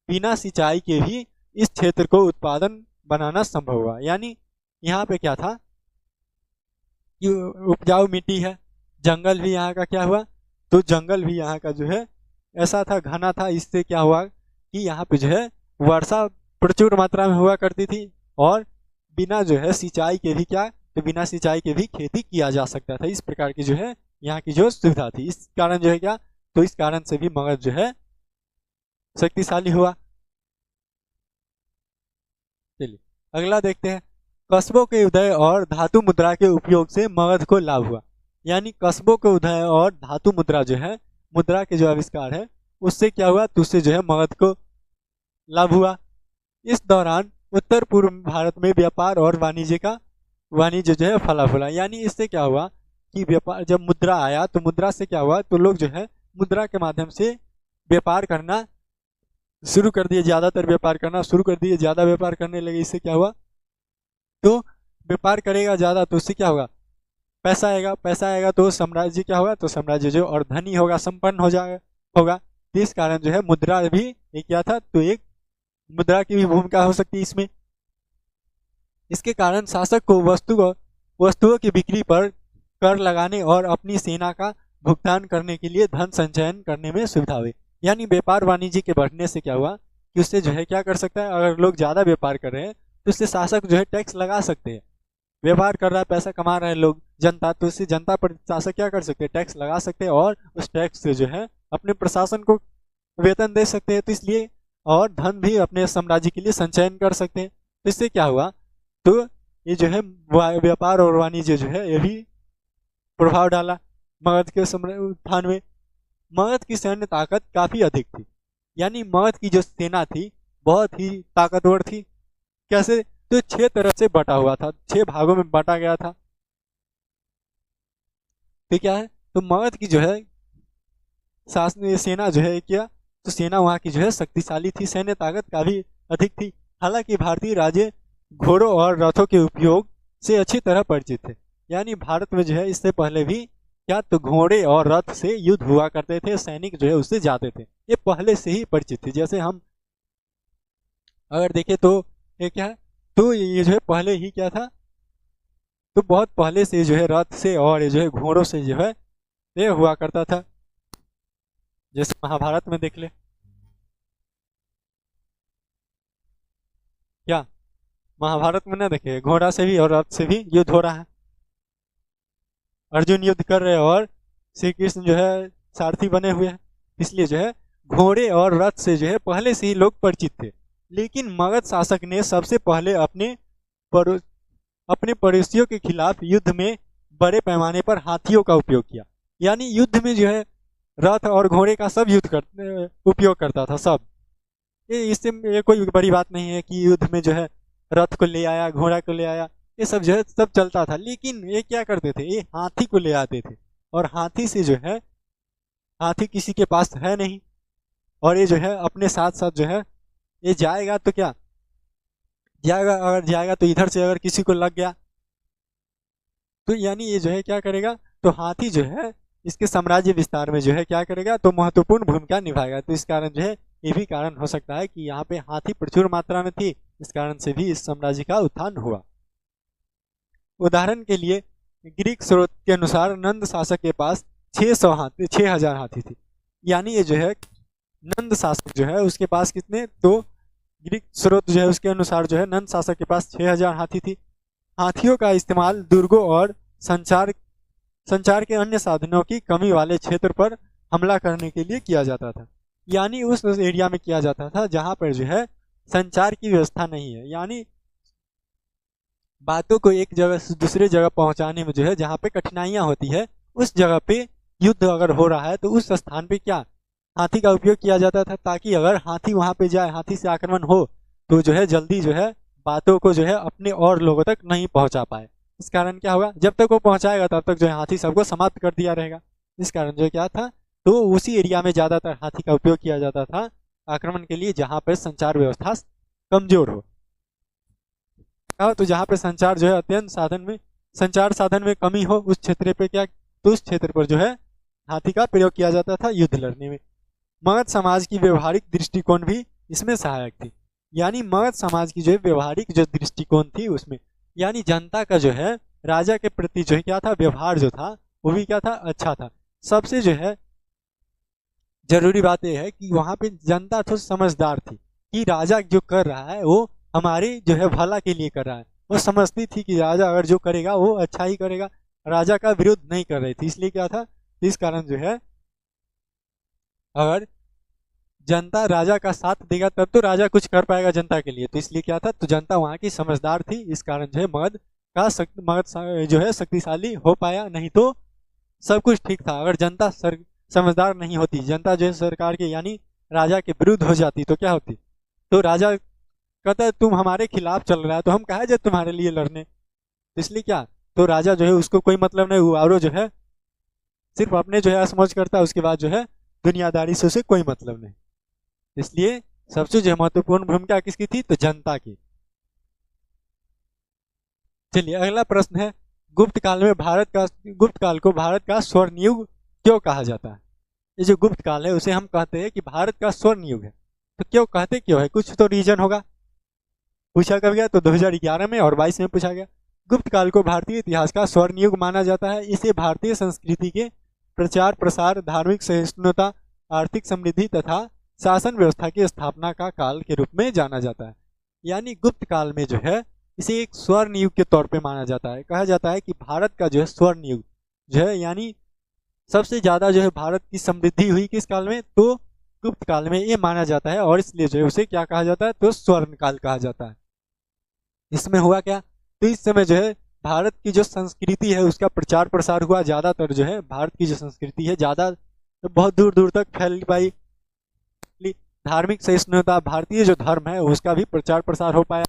बिना सिंचाई के भी इस क्षेत्र को उत्पादन बनाना संभव हुआ। यानी यहाँ पे क्या था कि उपजाऊ मिट्टी है, जंगल भी यहाँ का क्या हुआ, तो जंगल भी यहाँ का जो है ऐसा था, घना था, इससे क्या हुआ कि यहाँ पे जो है वर्षा प्रचुर मात्रा में हुआ करती थी और बिना जो है सिंचाई के भी क्या, तो बिना सिंचाई के भी खेती किया जा सकता था। इस प्रकार की जो है यहाँ की जो सुविधा थी, इस कारण जो है क्या, तो इस कारण से भी मगध जो है शक्तिशाली हुआ। चलिए अगला देखते हैं, कस्बों के उदय और धातु मुद्रा के उपयोग से मगध को लाभ हुआ। यानी कस्बों के उदय और धातु मुद्रा जो है, मुद्रा के जो आविष्कार है उससे क्या हुआ, तो उससे जो है मगध को लाभ हुआ। इस दौरान उत्तर पूर्व भारत में व्यापार और वाणिज्य जो है फला फूला, यानी इससे क्या हुआ कि व्यापार, जब मुद्रा आया तो मुद्रा से क्या हुआ, तो लोग जो है मुद्रा के माध्यम से व्यापार करना शुरू कर दिए, ज्यादातर व्यापार करना शुरू कर दिए, ज्यादा व्यापार करने लगे। इससे क्या हुआ, तो व्यापार करेगा ज्यादा तो उससे क्या होगा, पैसा आएगा, पैसा आएगा तो साम्राज्य क्या होगा, तो साम्राज्य जो और धनी होगा, संपन्न हो जाएगा होगा। इस कारण जो है मुद्रा भी एक क्या था, तो एक मुद्रा की भी भूमिका हो सकती है इसमें। इसके कारण शासक को वस्तुओं की बिक्री पर कर लगाने और अपनी सेना का भुगतान करने के लिए धन संचयन करने में सुविधा हुई। यानी व्यापार वाणिज्य के बढ़ने से क्या हुआ कि उससे जो है क्या कर सकता है, अगर लोग ज्यादा व्यापार कर रहे हैं तो उससे शासक जो है टैक्स लगा सकते हैं। व्यापार कर रहा है, पैसा कमा रहे हैं लोग, जनता, तो इससे जनता पर शासक क्या कर सकते हैं, टैक्स लगा सकते हैं और उस टैक्स से जो है अपने प्रशासन को वेतन दे सकते हैं, तो इसलिए और धन भी अपने साम्राज्य के लिए संचयन कर सकते हैं। तो इससे क्या हुआ, तो ये जो है व्यापार और वाणिज्य जो है ये भी प्रभाव डाला मगध के उत्थान में। मगध की सैन्य ताकत काफी अधिक थी, यानी मगध की जो सेना थी बहुत ही ताकतवर थी। कैसे, तो 6 तरह से बटा हुआ था, 6 भागों में बांटा गया था। तो क्या है, तो मगध की जो है शासन सेना जो है क्या, तो सेना वहाँ की जो है शक्तिशाली थी, सैन्य ताकत काफी अधिक थी। हालांकि भारतीय राजे घोड़ों और रथों के उपयोग से अच्छी तरह परिचित थे, यानी भारत में जो है इससे पहले भी क्या, तो घोड़े और रथ से युद्ध हुआ करते थे, सैनिक जो है उससे जाते थे, ये पहले से ही परिचित थे। जैसे हम अगर देखें तो ये क्या है, तो ये जो है पहले ही क्या था, तो बहुत पहले से जो है रथ से और ये जो है घोड़ों से जो है ये हुआ करता था। जैसे महाभारत में देख ले, क्या महाभारत में ना देखे घोड़ा से भी और रथ से भी युद्ध हो रहा है। अर्जुन युद्ध कर रहे हैं और श्री कृष्ण जो है सारथी बने हुए हैं। इसलिए जो है घोड़े और रथ से जो है पहले से ही लोग परिचित थे। लेकिन मगध शासक ने सबसे पहले पड़ो, अपने पड़ोसियों के खिलाफ युद्ध में बड़े पैमाने पर हाथियों का उपयोग किया। यानी युद्ध में जो है रथ और घोड़े का सब उपयोग करता था सब। ये कोई बड़ी बात नहीं है कि युद्ध में जो है रथ को ले आया, घोड़ा को ले आया, ये सब जो है सब चलता था। लेकिन ये क्या करते थे, ये हाथी को ले आते थे। और हाथी से जो है, हाथी किसी के पास है नहीं, और ये जो है अपने साथ साथ जो है ये जाएगा तो क्या जाएगा, अगर जाएगा तो इधर से अगर किसी को लग गया तो यानी ये जो है क्या करेगा, तो हाथी जो है इसके साम्राज्य विस्तार में जो है क्या करेगा, तो महत्वपूर्ण भूमिका निभाएगा। तो इस कारण जो है ये भी कारण हो सकता है कि यहाँ पे हाथी प्रचुर मात्रा में थी, इस कारण से भी इस साम्राज्य का उत्थान हुआ। उदाहरण के लिए ग्रीक स्रोत के अनुसार नंद शासक के पास 6,000 हाथी थी। यानी ये जो है नंद शासक जो है उसके पास कितने, तो ग्रीक स्रोत जो है उसके अनुसार जो है नंद शासक के पास 6,000 हाथी थी। हाथियों का इस्तेमाल दुर्गों और संचार के अन्य साधनों की कमी वाले क्षेत्र पर हमला करने के लिए किया जाता था। यानी उस एरिया में किया जाता था जहां पर जो है संचार की व्यवस्था नहीं है। यानी बातों को एक जगह से दूसरे जगह पहुंचाने में जो है जहाँ पे कठिनाइयां होती है, उस जगह पे युद्ध अगर हो रहा है तो उस स्थान पे क्या हाथी का उपयोग किया जाता था, ताकि अगर हाथी वहां पे जाए, हाथी से आक्रमण हो तो जो है जल्दी जो है बातों को जो है अपने और लोगों तक नहीं पहुंचा पाए। इस कारण क्या होगा, जब तक वो पहुंचाएगा तब तक जो है हाथी सबको समाप्त कर दिया रहेगा। इस कारण जो क्या था, तो उसी एरिया में ज्यादातर हाथी का उपयोग किया जाता था आक्रमण के लिए जहाँ पर संचार व्यवस्था कमजोर हो। तो जहाँ पे संचार जो है अत्यंत संचार साधन में कमी हो, उस क्षेत्र पे क्या, तो उस क्षेत्र पर जो है हाथी का प्रयोग किया जाता था युद्ध लड़ने में। मगध समाज की व्यवहारिक दृष्टिकोण भी इसमें सहायक थी। यानी मगध समाज की जो व्यवहारिक जो दृष्टिकोण थी उसमें, यानी जनता का जो है राजा के प्रति जो है क्या था, व्यवहार जो था वो भी क्या था, अच्छा था। सबसे जो है जरूरी बात यह है कि वहां पे जनता थोड़ी समझदार थी कि राजा जो कर रहा है वो हमारे जो है भला के लिए कर रहा है। वो समझती थी कि राजा अगर जो करेगा वो अच्छा ही करेगा, राजा का विरोध नहीं कर रही थी। इसलिए क्या था, इस कारण जो है अगर जनता राजा का साथ देगा तब तो राजा कुछ कर पाएगा जनता के लिए। तो इसलिए क्या था, तो जनता वहां की समझदार थी, इस कारण जो है मगध जो है शक्तिशाली हो पाया। नहीं तो सब कुछ ठीक था। अगर जनता समझदार नहीं होती, जनता जो है सरकार के यानी राजा के विरुद्ध हो जाती तो क्या होती, तो राजा कहता है तुम हमारे खिलाफ चल रहा है तो हम कहा जाए तुम्हारे लिए लड़ने। तो इसलिए क्या, तो राजा जो है उसको कोई मतलब नहीं हुआ, और जो है सिर्फ अपने जो है असमझ करता है, उसके बाद जो है दुनियादारी से उसे कोई मतलब नहीं। इसलिए सबसे जो महत्वपूर्ण भूमिका किसकी थी, तो जनता की। चलिए अगला प्रश्न है, गुप्त काल को भारत का स्वर्ण युग क्यों कहा जाता है। ये जो गुप्त काल है उसे हम कहते हैं कि भारत का स्वर्ण युग है। तो क्यों कहते, क्यों है, कुछ तो रीजन होगा। पूछा कब गया, तो 2011 में और 22 में पूछा गया। गुप्त काल को भारतीय इतिहास का स्वर्ण युग माना जाता है। इसे भारतीय संस्कृति के प्रचार प्रसार, धार्मिक सहिष्णुता, आर्थिक समृद्धि तथा शासन व्यवस्था की स्थापना का काल के रूप में जाना जाता है। यानी गुप्त काल में जो है इसे एक स्वर्ण युग के तौर पे माना जाता है। कहा जाता है कि भारत का जो है स्वर्ण युग जो है, यानी सबसे ज्यादा जो है भारत की समृद्धि हुई किस काल में, तो गुप्त काल में ये माना जाता है। और इसलिए जो है उसे क्या कहा जाता है, तो स्वर्ण काल कहा जाता है। इसमें हुआ क्या, तो इस समय जो है भारत की जो संस्कृति है उसका प्रचार प्रसार हुआ। ज्यादातर जो है भारत की जो संस्कृति है ज्यादा तो बहुत दूर दूर तक फैल पाई। धार्मिक सहिष्णुता, भारतीय जो धर्म है उसका भी प्रचार प्रसार हो पाया।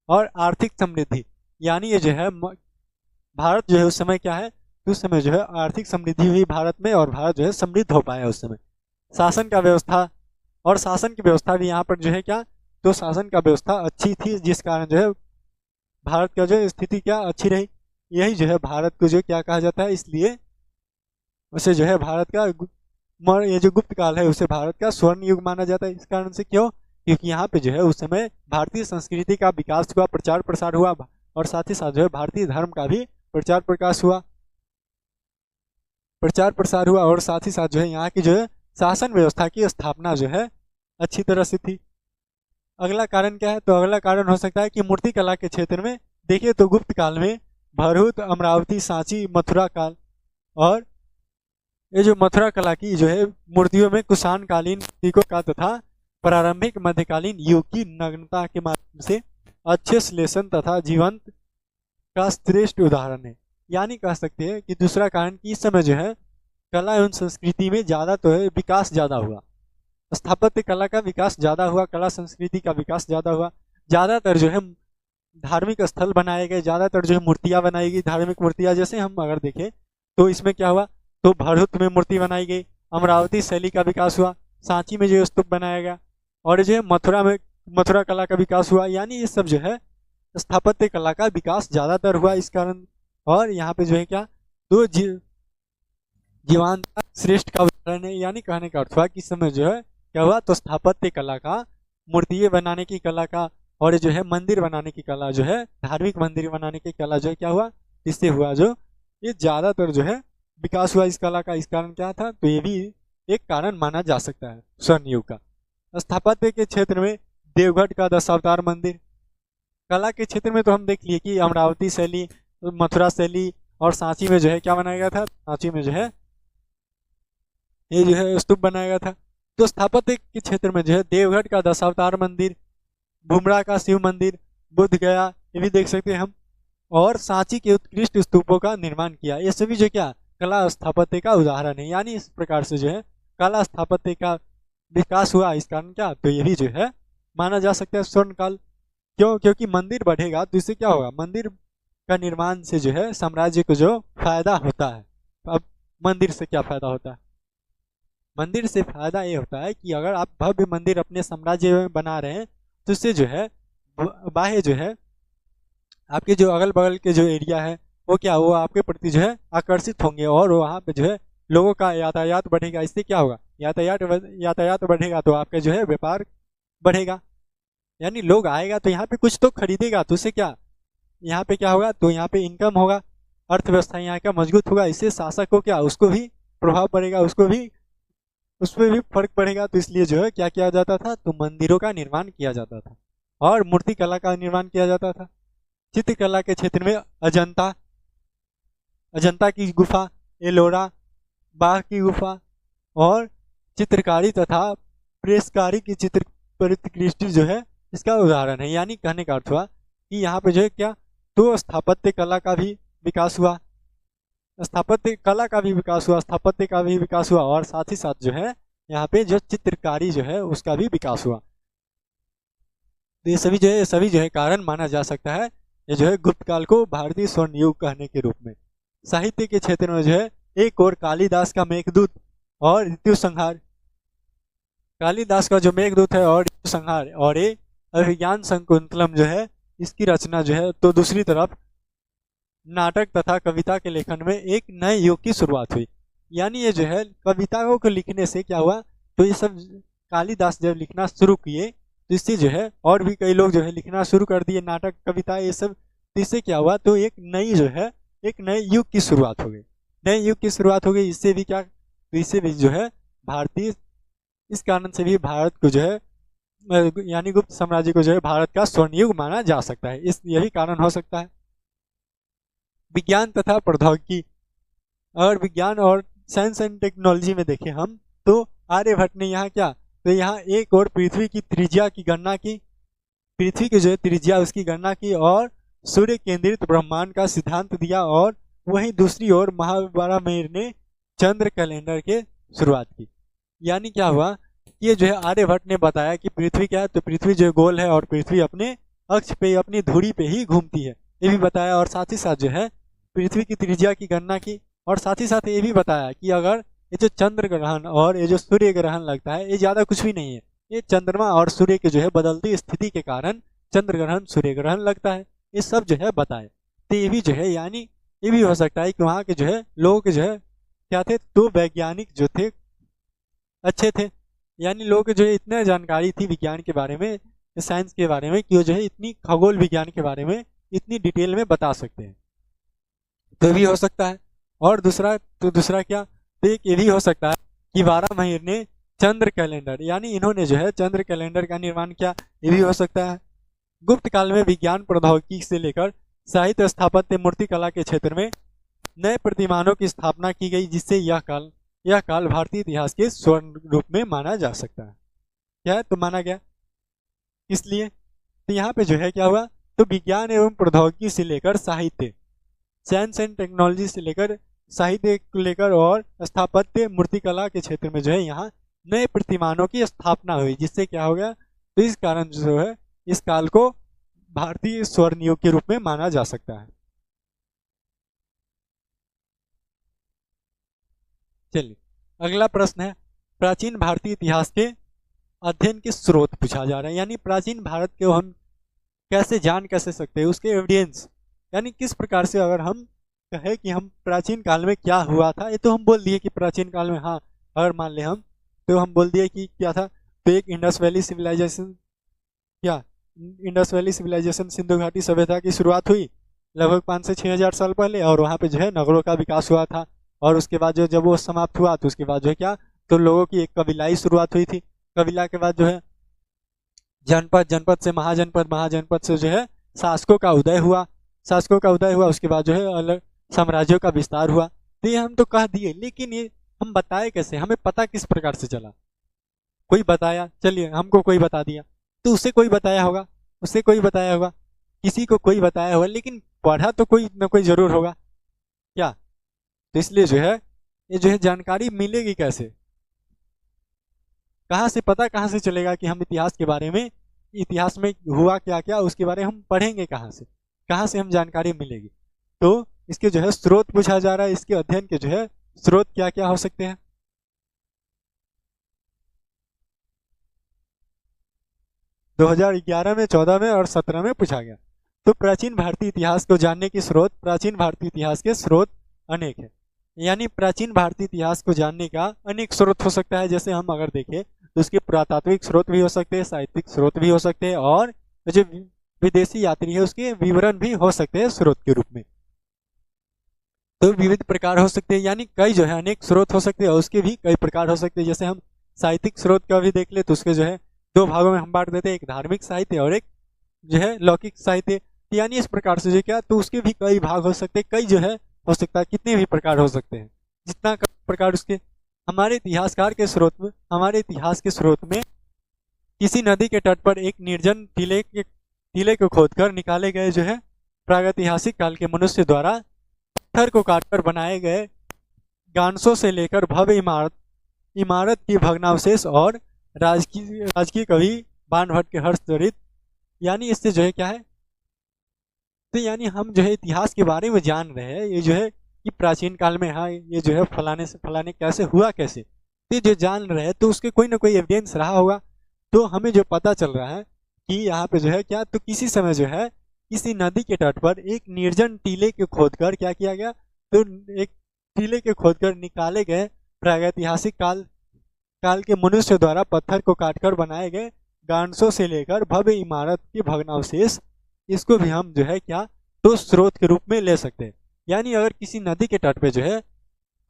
और आर्थिक समृद्धि, यानी ये जो है भारत जो है उस समय क्या है, उस समय जो है आर्थिक समृद्धि हुई भारत में, और भारत जो है समृद्ध हो पाया उस समय। शासन का व्यवस्था, और शासन की व्यवस्था भी यहाँ पर जो है क्या, तो शासन का व्यवस्था अच्छी थी, जिस कारण जो है भारत का जो स्थिति क्या अच्छी रही। यही जो है भारत को जो क्या कहा जाता है, इसलिए उसे जो है भारत का ये जो गुप्त काल है उसे भारत का स्वर्ण युग माना जाता है। इस कारण से क्यों, क्योंकि यहाँ पे जो है उस समय भारतीय संस्कृति का विकास हुआ, प्रचार प्रसार हुआ, और साथ ही साथ जो है भारतीय धर्म का भी प्रचार प्रकाश हुआ, प्रचार प्रसार हुआ, और साथ ही साथ जो है यहाँ की जो है शासन व्यवस्था की स्थापना जो है अच्छी तरह से थी। अगला कारण क्या है, तो अगला कारण हो सकता है कि मूर्ति कला के क्षेत्र में देखिए तो गुप्त काल में भरहुत, अमरावती, सांची, मथुरा काल, और ये जो मथुरा कला की जो है मूर्तियों में कुषाण कालीन प्रतीकों का तथा प्रारंभिक मध्यकालीन युग की नग्नता के माध्यम से अच्छे श्लेषण तथा जीवंत का श्रेष्ठ उदाहरण है। यानी कह सकते हैं कि दूसरा कारण कि इस समय जो है कला एवं संस्कृति में ज़्यादा तो है विकास ज़्यादा हुआ, स्थापत्य कला का विकास ज़्यादा हुआ, कला संस्कृति का विकास ज़्यादा हुआ, ज़्यादातर जो है धार्मिक स्थल बनाए गए, ज़्यादातर जो है मूर्तियाँ बनाई गई, धार्मिक मूर्तियाँ। जैसे हम अगर देखें तो इसमें क्या हुआ, तो भरहुत में मूर्ति बनाई गई, अमरावती शैली का विकास हुआ, सांची में जो स्तूप बनाया गया, और जो है मथुरा में मथुरा कला का विकास हुआ। यानी ये सब जो है स्थापत्य कला का विकास ज़्यादातर हुआ इस कारण। और यहाँ पे जो है क्या, तो जीवांत श्रेष्ठ का उदाहरण है। यानी कहने का अर्थ हुआ कि इस समय जो है क्या हुआ, तो स्थापत्य कला का, मूर्तियाँ बनाने की कला का, और जो है मंदिर बनाने की कला जो है, धार्मिक मंदिर बनाने की कला जो है क्या हुआ, इससे हुआ जो ये ज़्यादातर जो है विकास हुआ इस कला का। इस कारण क्या था, तो ये भी एक कारण माना जा सकता है स्वर्ण युग का। स्थापत्य के क्षेत्र में देवगढ़ का दशावतार मंदिर, कला के क्षेत्र में तो हम देख लिए कि अमरावती शैली, मथुरा शैली, और सांची में जो है क्या बनाया गया था, सांची में जो है ये जो है स्तूप बनाया गया था। तो स्थापत्य के क्षेत्र में जो है देवगढ़ का दशावतार मंदिर, भुमरा का शिव मंदिर, बुद्ध गया, ये भी देख सकते हैं हम, और सांची के उत्कृष्ट स्तूपों का निर्माण किया। ये सभी जो क्या कला स्थापत्य का उदाहरण है। यानी इस प्रकार से जो है कला स्थापत्य का विकास हुआ इस कारण क्या, तो ये भी जो है माना जा सकता है स्वर्ण काल। क्यों, क्योंकि मंदिर बढ़ेगा तो इससे क्या होगा, मंदिर का निर्माण से जो है साम्राज्य को जो फायदा होता है। अब मंदिर से क्या फायदा होता है, मंदिर से फायदा ये होता है कि अगर आप भव्य मंदिर अपने साम्राज्य में बना रहे हैं तो इससे जो है बाह्य जो है आपके जो अगल बगल के जो एरिया है वो क्या, वो आपके प्रति जो है आकर्षित होंगे, और वहाँ पे जो है लोगों का यातायात बढ़ेगा। इससे क्या होगा, यातायात बढ़ेगा तो आपका जो है व्यापार बढ़ेगा, यानी लोग आएगा तो यहाँ पे कुछ तो खरीदेगा, तो उससे क्या यहाँ पे क्या होगा, तो यहाँ पे इनकम होगा, अर्थव्यवस्था यहाँ का मजबूत होगा। इससे शासक को क्या, उसको भी प्रभाव पड़ेगा, उस पर भी फर्क पड़ेगा। तो इसलिए जो है क्या किया जाता था, तो मंदिरों का निर्माण किया जाता था और मूर्ति कला का निर्माण किया जाता था। चित्रकला के क्षेत्र में अजंता की गुफा, एलोरा, बाघ की गुफा, और चित्रकारी तथा प्रेसकारी की चित्र प्रतिकृष्टि जो है इसका उदाहरण है। यानी कहने का अर्थ हुआ कि यहाँ पे जो है क्या, तो स्थापत्य कला का भी विकास हुआ, स्थापत्य कला का भी विकास हुआ, स्थापत्य का भी विकास हुआ, और साथ ही साथ जो है यहाँ पे जो चित्रकारी जो है उसका भी विकास हुआ। तो ये सभी जो है कारण माना जा सकता है ये जो है गुप्त काल को भारतीय स्वर्ण युग कहने के रूप में। साहित्य के क्षेत्र में जो है एक और कालिदास का मेघदूत और ऋतु संहार, कालिदास का जो मेघदूत है और ऋतु संहार और ये अभिज्ञान शकुंतलम जो है इसकी रचना जो है, तो दूसरी तरफ नाटक तथा कविता के लेखन में एक नए युग की शुरुआत हुई। यानी ये जो है कविताओं को लिखने से क्या हुआ, तो ये सब कालिदास जब लिखना शुरू किए तो इससे जो है और भी कई लोग जो है लिखना शुरू कर दिए, नाटक कविता ये सब। तो इससे क्या हुआ, तो एक नए युग की शुरुआत हो गई, नए युग की शुरुआत हो गई। इससे भी क्या, तो इससे भी जो है भारतीय, इस कारण से भी भारत को जो है यानी गुप्त साम्राज्य को जो है भारत का स्वर्ण युग माना जा सकता है। इस यही कारण हो सकता है। विज्ञान तथा प्रौद्योगिकी, और विज्ञान और साइंस एंड टेक्नोलॉजी में देखें हम तो आर्यभट्ट ने यहाँ क्या, तो यहाँ एक और पृथ्वी की त्रिज्या की गणना की, पृथ्वी की जो है त्रिज्या उसकी गणना की, और सूर्य केंद्रित ब्रह्मांड का सिद्धांत दिया, और वहीं दूसरी ओर महावीर ने चंद्र कैलेंडर के शुरुआत की। यानी क्या हुआ, ये जो है आर्यभट्ट ने बताया कि पृथ्वी क्या है, तो पृथ्वी जो गोल है और पृथ्वी अपने अक्ष पे, अपनी धुरी पे ही घूमती है, ये भी बताया। और साथ ही साथ जो है पृथ्वी की त्रिज्या की गणना की, और साथ ही साथ ये भी बताया कि अगर ये जो चंद्र ग्रहण और ये जो सूर्य ग्रहण लगता है ये ज़्यादा कुछ भी नहीं है, ये चंद्रमा और सूर्य के जो है बदलती स्थिति के कारण चंद्र ग्रहण सूर्य ग्रहण लगता है, ये सब जो है बताए। तो ये भी जो है, यानी ये भी हो सकता है कि वहाँ के जो है लोग जो है क्या थे, तो वैज्ञानिक जो थे अच्छे थे, यानी लोगों को जो है इतना जानकारी थी विज्ञान के बारे में, साइंस के बारे में, कि वो जो है इतनी खगोल विज्ञान के बारे में इतनी डिटेल में बता सकते हैं। तो भी हो सकता है। और दूसरा क्या, तो एक ये भी हो सकता है कि वारामाहिर ने चंद्र कैलेंडर, यानी इन्होंने जो है चंद्र कैलेंडर का निर्माण किया, ये भी हो सकता है। गुप्त काल में विज्ञान प्रौद्योगिकी से लेकर साहित्य, स्थापत्य, मूर्तिकला के क्षेत्र में नए प्रतिमानों की स्थापना की गई, जिससे यह काल भारतीय इतिहास के स्वर्ण रूप में माना जा सकता है। क्या है, तो माना गया। इसलिए तो यहाँ पे जो है क्या हुआ, तो विज्ञान एवं प्रौद्योगिकी से लेकर साहित्य, साइंस एंड टेक्नोलॉजी से लेकर साहित्य को लेकर और स्थापत्य, मूर्तिकला के क्षेत्र में जो है यहाँ नए प्रतिमानों की स्थापना हुई, जिससे क्या हो गया, तो इस कारण जो है इस काल को भारतीय स्वर्ण युग के रूप में माना जा सकता है। चलिए, अगला प्रश्न है, प्राचीन भारतीय इतिहास के अध्ययन के स्रोत पूछा जा रहा है, यानी प्राचीन भारत के हम कैसे सकते हैं, उसके एविडेंस, यानी किस प्रकार से अगर हम कहे कि हम प्राचीन काल में क्या हुआ था, ये तो हम बोल दिए कि प्राचीन काल में, हाँ अगर मान ले हम, तो हम बोल दिए कि क्या था, तो एक इंडस वैली सिविलाइजेशन, क्या इंडस वैली सिविलाइजेशन सिंधु घाटी सभ्यता की शुरुआत हुई लगभग 5 से 6 हजार साल पहले, और वहाँ पे जो है नगरों का विकास हुआ था। और उसके बाद जो जब वो समाप्त हुआ, तो उसके बाद जो है क्या, तो लोगों की एक कबीलाई शुरुआत हुई थी। कबीला के बाद जो है जनपद, जनपद से महाजनपद, महाजनपद से जो है शासकों का उदय हुआ, शासकों का उदय हुआ, उसके बाद जो है अलग साम्राज्यों का विस्तार हुआ। तो ये हम तो कह दिए, लेकिन ये हम बताए कैसे, हमें पता किस प्रकार से चला, कोई बताया, चलिए हमको कोई बता दिया, तो उससे कोई बताया होगा, उससे कोई बताया होगा, किसी को कोई बताया होगा, लेकिन पढ़ा तो कोई ना कोई जरूर होगा। क्या, तो इसलिए जो है ये जो है जानकारी मिलेगी कैसे, कहाँ से पता कहाँ से चलेगा कि हम इतिहास के बारे में, इतिहास में हुआ क्या क्या उसके बारे में हम पढ़ेंगे कहाँ से हम जानकारी मिलेगी। तो इसके जो है स्रोत पूछा जा रहा है, इसके अध्ययन के जो है स्रोत क्या क्या हो सकते हैं। 2011 में, 14 में और 17 में पूछा गया। तो प्राचीन भारतीय इतिहास को जानने की स्रोत, प्राचीन भारतीय इतिहास के स्रोत अनेक है, यानी प्राचीन भारतीय इतिहास को जानने का अनेक स्रोत हो सकता है। जैसे हम अगर देखें तो उसके पुरातात्विक स्रोत भी हो सकते हैं, साहित्यिक स्रोत भी हो सकते हैं, और जो विदेशी यात्री है उसके विवरण भी हो सकते हैं स्रोत के रूप में। तो विविध प्रकार हो सकते हैं, यानी कई जो है अनेक स्रोत हो सकते हैं, और उसके भी कई प्रकार हो सकते हैं। जैसे हम साहित्यिक स्रोत का भी देख ले, तो उसके जो है दो भागों में हम बांट देते हैं, एक धार्मिक साहित्य और एक जो है लौकिक साहित्य। यानी इस प्रकार से जो क्या, तो उसके भी कई भाग हो सकते हैं, कई जो है हो सकता है, कितने भी प्रकार हो सकते हैं, जितना प्रकार उसके। हमारे इतिहासकार के स्रोत में, हमारे इतिहास के स्रोत में किसी नदी के तट पर एक निर्जन टीले को खोदकर निकाले गए जो है प्रागैतिहासिक काल के मनुष्य द्वारा पत्थर को काटकर बनाए गए गांसों से लेकर भव्य इमारत की भग्नावशेष और राजकीय कवि बाणभट्ट के हर्षचरित, यानी इससे जो है क्या है, तो यानी हम जो है इतिहास के बारे में जान रहे हैं, ये जो है कि प्राचीन काल में, हाँ ये जो है फलाने से फलाने कैसे हुआ कैसे, तो ये जो जान रहे हैं तो उसके कोई ना कोई एविडेंस रहा होगा। तो हमें जो पता चल रहा है कि यहाँ पे जो है क्या, तो किसी समय जो है किसी नदी के तट पर एक निर्जन टीले के खोदकर क्या किया गया, तो एक टीले के खोदकर निकाले गए प्रागैतिहासिक काल के मनुष्य द्वारा पत्थर को काटकर बनाए गए गांसों से लेकर भव्य इमारत की भग्नावशेष, इसको भी हम जो है क्या, तो स्रोत के रूप में ले सकते हैं। यानी अगर किसी नदी के तट पे जो है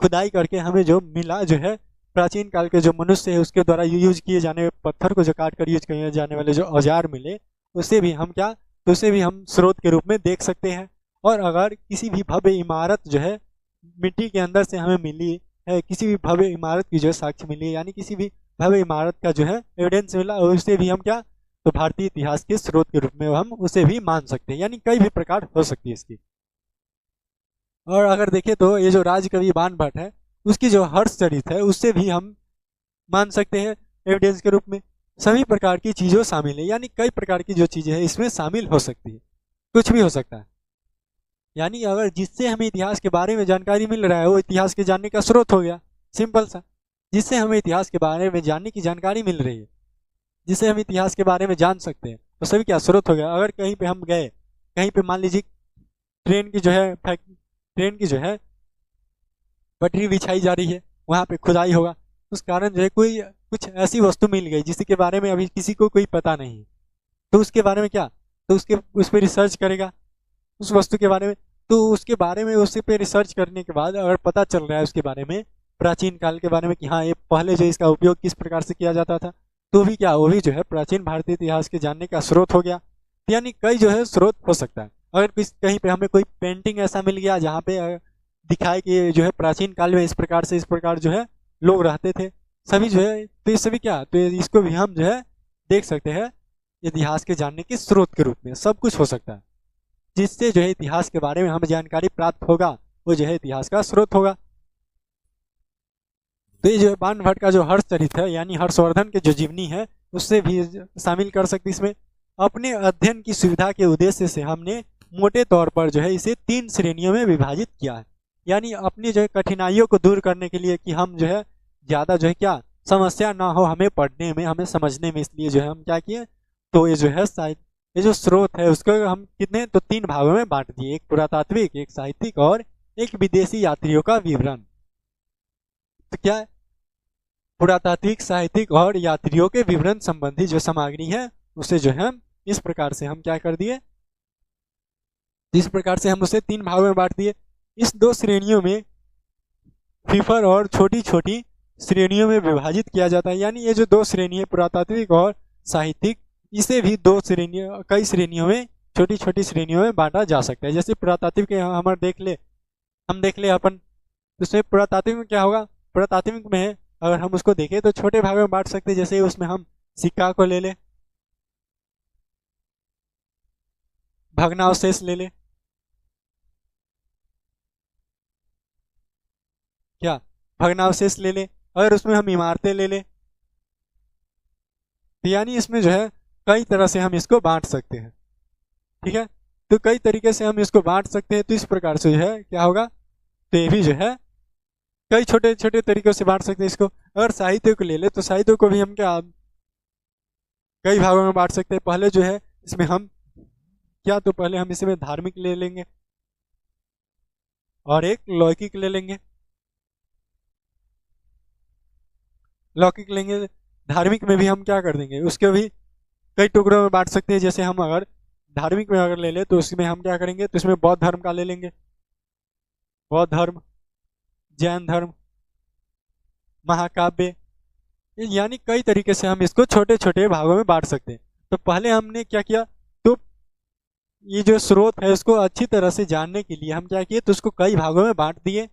खुदाई करके हमें जो मिला जो है प्राचीन काल के जो मनुष्य है उसके द्वारा यूज किए जाने पत्थर को जो काट कर यूज किए जाने वाले जो औजार मिले, उसे भी हम क्या, तो उसे भी हम स्रोत के रूप में देख सकते हैं। और अगर किसी भी भव्य इमारत जो है मिट्टी के अंदर से हमें मिली है, किसी भी भव्य इमारत की जो है साक्ष्य मिली है, यानी किसी भी भव्य इमारत का जो है एविडेंस मिला, और उसे भी हम क्या, तो भारतीय इतिहास के स्रोत के रूप में हम उसे भी मान सकते हैं। यानी कई भी प्रकार हो सकती है इसकी। और अगर देखें तो ये जो राजकवि बाणभट्ट है उसकी जो हर्षचरित है उससे भी हम मान सकते हैं एविडेंस के रूप में। सभी प्रकार की चीज़ों शामिल है, यानी कई प्रकार की जो चीज़ें हैं इसमें शामिल हो सकती है, कुछ भी हो सकता है। यानी अगर जिससे हमें इतिहास के बारे में जानकारी मिल रहा है वो इतिहास के जानने का स्रोत हो गया, सिंपल सा। जिससे हमें इतिहास के बारे में जानने की जानकारी मिल रही है, जिससे हम इतिहास के बारे में जान सकते हैं, तो सभी क्या स्रोत हो गया। अगर कहीं पे हम गए, कहीं पे मान लीजिए ट्रेन की जो है पटरी बिछाई जा रही है, वहाँ पे खुदाई होगा, उस कारण जो है कोई कुछ ऐसी वस्तु मिल गई जिसके बारे में अभी किसी को कोई पता नहीं है, तो उसके बारे में क्या, तो उसके उस पर रिसर्च करेगा उस वस्तु के बारे में। तो उसके बारे में उसी पे रिसर्च करने के बाद अगर पता चल रहा है उसके बारे में, प्राचीन काल के बारे में, कि हाँ ये पहले जो इसका उपयोग किस प्रकार से किया जाता था, तो भी क्या, वो भी जो है प्राचीन भारतीय इतिहास के जानने का स्रोत हो गया। तो यानी कई जो है स्रोत हो सकता है। अगर किस कहीं पे हमें कोई पेंटिंग ऐसा मिल गया जहाँ पे दिखाए कि जो है प्राचीन काल में इस प्रकार से इस प्रकार जो है लोग रहते थे, सभी जो है, तो ये सभी क्या, तो इसको भी हम जो है देख सकते हैं इतिहास के जानने के स्रोत के रूप में। सब कुछ हो सकता है जिससे जो है इतिहास के बारे में हमें जानकारी प्राप्त होगा, वो जो है इतिहास का स्रोत होगा। तो ये जो है बाणभट्ट का जो हर्षचरित है यानी हर्षवर्धन के जो जीवनी है उससे भी शामिल कर सकते इसमें। अपने अध्ययन की सुविधा के उद्देश्य से हमने मोटे तौर पर जो है इसे 3 श्रेणियों में विभाजित किया है। यानी अपनी जो है कठिनाइयों को दूर करने के लिए कि हम जो है ज़्यादा जो है क्या समस्या ना हो हमें पढ़ने में, हमें समझने में, इसलिए जो है हम क्या किए, तो ये जो है ये जो स्रोत है उसको हम कितने, तो 3 भागों में बांट दिए, एक पुरातात्विक, एक साहित्यिक और एक विदेशी यात्रियों का विवरण। तो क्या है, पुरातात्विक, साहित्यिक और यात्रियों के विवरण संबंधी जो सामग्री है उसे जो है इस प्रकार से हम क्या कर दिए, इस प्रकार से हम उसे 3 भागों में बांट दिए। इस 2 श्रेणियों में फीफर और छोटी छोटी श्रेणियों में विभाजित किया जाता है। यानी ये जो 2 श्रेणी है पुरातात्विक और साहित्यिक, इसे भी 2 श्रेणियों, कई श्रेणियों में, छोटी छोटी श्रेणियों में बांटा जा सकता है। जैसे पुरातात्विक हम देख ले अपन, उसमें पुरातात्विक में क्या होगा, पुरातात्विक में अगर हम उसको देखें तो छोटे भागों में बांट सकते हैं। जैसे उसमें हम सिक्का को ले ले, भग्नावशेष ले ले, क्या, भग्नावशेष ले ले, अगर उसमें हम इमारतें ले ले, तो यानी इसमें जो है कई तरह से हम इसको बांट सकते हैं। ठीक है, तो कई तरीके से हम इसको बांट सकते हैं। तो इस प्रकार से जो है क्या होगा, तो ये भी जो है कई छोटे छोटे तरीकों से बांट सकते हैं इसको। अगर साहित्य को ले ले तो साहित्य को भी हम क्या कई भागों में बांट सकते हैं। पहले जो है इसमें हम क्या, तो पहले हम इसमें धार्मिक ले लेंगे और एक लौकिक ले लेंगे। लौकिक लेंगे, धार्मिक में भी हम क्या कर देंगे, उसके भी कई टुकड़ों में बांट सकते हैं। जैसे हम अगर धार्मिक में अगर ले ले तो उसमें हम क्या करेंगे, तो इसमें बौद्ध धर्म का ले लेंगे, बौद्ध धर्म, जैन धर्म, महाकाव्य, यानी कई तरीके से हम इसको छोटे छोटे भागों में बांट सकते हैं। तो पहले हमने क्या किया, तो ये जो स्रोत है उसको अच्छी तरह से जानने के लिए हम क्या किए, तो उसको कई भागों में बांट दिए,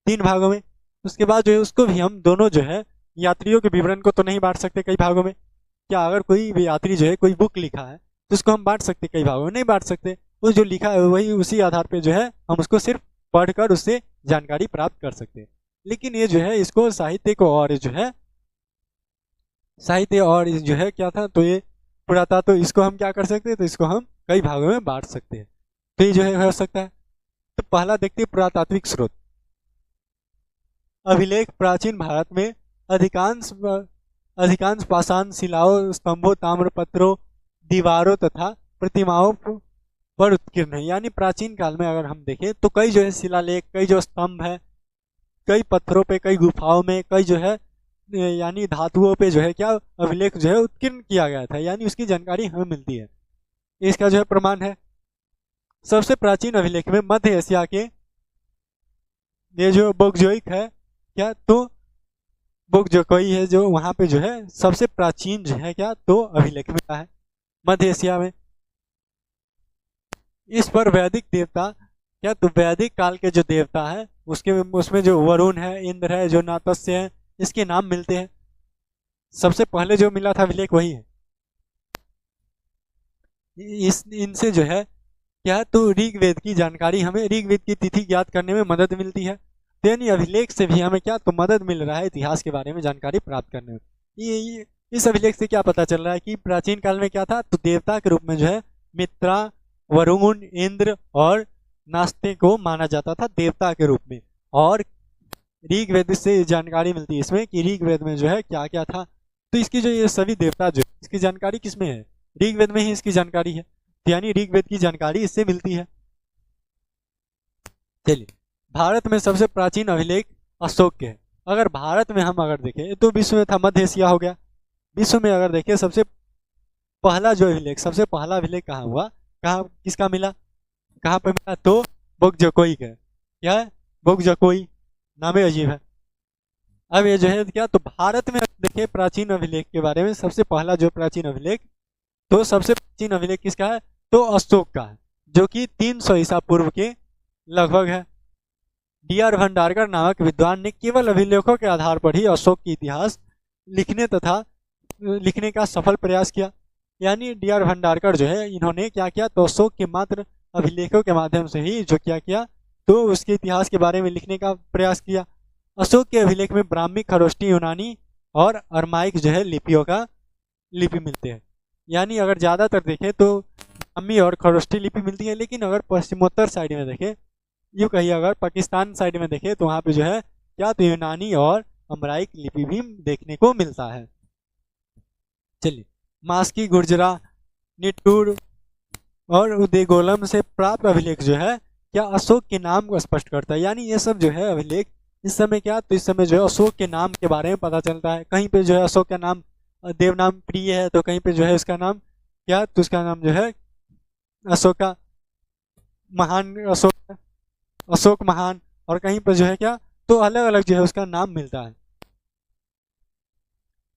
3 भागों में। उसके बाद जो है उसको भी हम दोनों जो है यात्रियों के विवरण को तो नहीं बांट सकते कई भागों में। क्या, अगर कोई भी यात्री जो है कोई बुक लिखा है तो उसको हम बांट सकते, कई भागों में नहीं बांट सकते। वो जो लिखा है वही, उसी आधार पे जो है हम उसको सिर्फ पढ़कर उससे जानकारी प्राप्त कर सकते हैं। लेकिन ये जो है इसको साहित्य को और जो है साहित्य और जो है क्या था, तो ये पुराता, तो इसको हम क्या कर सकते हैं, तो इसको हम कई भागों में बांट सकते हैं। तो ये जो है हो सकता है। तो पहला देखते हैं पुरातात्विक स्रोत। अभिलेख प्राचीन भारत में अधिकांश अधिकांश पाषाण शिलाओं, स्तंभों, ताम्रपत्रों, दीवारों तथा प्रतिमाओं पर उत्कीर्ण है। यानी प्राचीन काल में अगर हम देखें तो कई जो है शिलालेख, कई जो स्तंभ है, कई पत्थरों पे, कई गुफाओं में, कई जो है यानी धातुओं पे जो है क्या अभिलेख जो है उत्कीर्ण किया गया था। यानी उसकी जानकारी हमें मिलती है, इसका जो है प्रमाण है। सबसे प्राचीन अभिलेख में मध्य एशिया के ये जो बोगजोइक है क्या, तो बोगजोकोई है जो वहाँ पे जो है सबसे प्राचीन जो है क्या, तो अभिलेख मिला है मध्य एशिया में। इस पर वैदिक देवता क्या, तो वैदिक काल के जो देवता है उसमें जो वरुण है, इंद्र है, जो नातस्य है, इसके नाम मिलते हैं। सबसे पहले जो मिला था अभिलेख वही है। इनसे जो है क्या, तो ऋग्वेद की जानकारी, हमें ऋग्वेद की तिथि ज्ञात करने में मदद मिलती है। तो यानी अभिलेख से भी हमें क्या, तो मदद मिल रहा है इतिहास के बारे में जानकारी प्राप्त करने में। इस अभिलेख से क्या पता चल रहा है कि प्राचीन काल में क्या था, तो देवता के रूप में जो है मित्रा, वरुण, इंद्र और नास्ते को माना जाता था देवता के रूप में। और ऋग्वेद से जानकारी मिलती है इसमें कि ऋग्वेद में जो है क्या क्या था। तो इसकी जो ये सभी देवता जो इसकी जानकारी किसमें है, ऋग्वेद में ही इसकी जानकारी है। यानी ऋग्वेद की जानकारी इससे मिलती है। चलिए, भारत में सबसे प्राचीन अभिलेख अशोक के है। अगर भारत में हम अगर देखें तो विश्व में था मध्य एशिया हो गया। विश्व में अगर देखें सबसे पहला जो अभिलेख, सबसे पहला अभिलेख कहाँ हुआ, कहाँ किसका मिला, कहाँ पर मिला, तो बोगजोकोई का है। क्या है? बोगजोकोई, नाम ही अजीब है। अब ये जो है क्या, तो भारत में देखिए प्राचीन अभिलेख के बारे में, सबसे पहला जो प्राचीन अभिलेख, तो सबसे प्राचीन अभिलेख किसका है? तो अशोक का है, जो कि 300 ईसा पूर्व के लगभग है। डी आर भंडारकर नामक विद्वान ने केवल अभिलेखों के आधार पर ही अशोक की इतिहास लिखने तथा लिखने का सफल प्रयास किया। यानी डी आर भंडारकर जो है, इन्होंने क्या किया, तो अशोक के मात्र अभिलेखों के माध्यम से ही जो क्या किया, तो उसके इतिहास के बारे में लिखने का प्रयास किया। अशोक के अभिलेख में ब्राह्मी, खरोष्टी, यूनानी और अरमाइक जो है लिपि मिलते हैं। यानी अगर ज़्यादातर देखें तो ब्राह्मी और खरोष्टी लिपि मिलती है, लेकिन अगर पश्चिमोत्तर साइड में देखें, यूँ कहिए अगर पाकिस्तान साइड में देखें, तो वहाँ पे जो है क्या, तो यूनानी और अमराइक लिपि भी देखने को मिलता है। चलिए, मास्की, गुर्जरा, निट्टूर और उदयगोलम से प्राप्त अभिलेख जो है क्या, अशोक के नाम को स्पष्ट करता है। यानी ये सब जो है अभिलेख इस समय क्या, तो इस समय जो है अशोक के नाम के बारे में पता चलता है। कहीं पे जो है अशोक का नाम देवनाम प्रिय है, तो कहीं पे जो है उसका नाम क्या, तो उसका नाम जो है अशोका महान, अशोक महान, और कहीं पर जो है क्या, तो अलग अलग जो है उसका नाम मिलता है।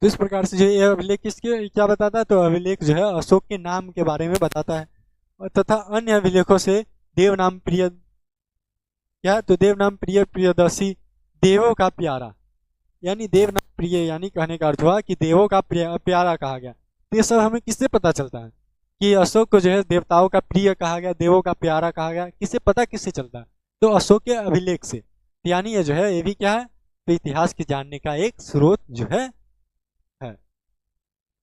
तो इस प्रकार से जो ये अभिलेख किसके क्या बताता है, तो अभिलेख जो है अशोक के नाम के बारे में बताता है। और तथा अन्य अभिलेखों से देवनाम प्रिय, क्या, तो देवनाम प्रिय, प्रियदर्शी, देवों का प्यारा, यानी देवनाम प्रिय यानी कहने का अर्थ हुआ कि देवों का प्यारा कहा गया। तो ये सब हमें किससे पता चलता है कि अशोक को जो है देवताओं का प्रिय कहा गया, देवों का प्यारा कहा गया, किससे पता, किससे चलता है, तो अशोक के अभिलेख से। यानी ये जो है ये भी क्या है, तो इतिहास के जानने का एक स्रोत जो है।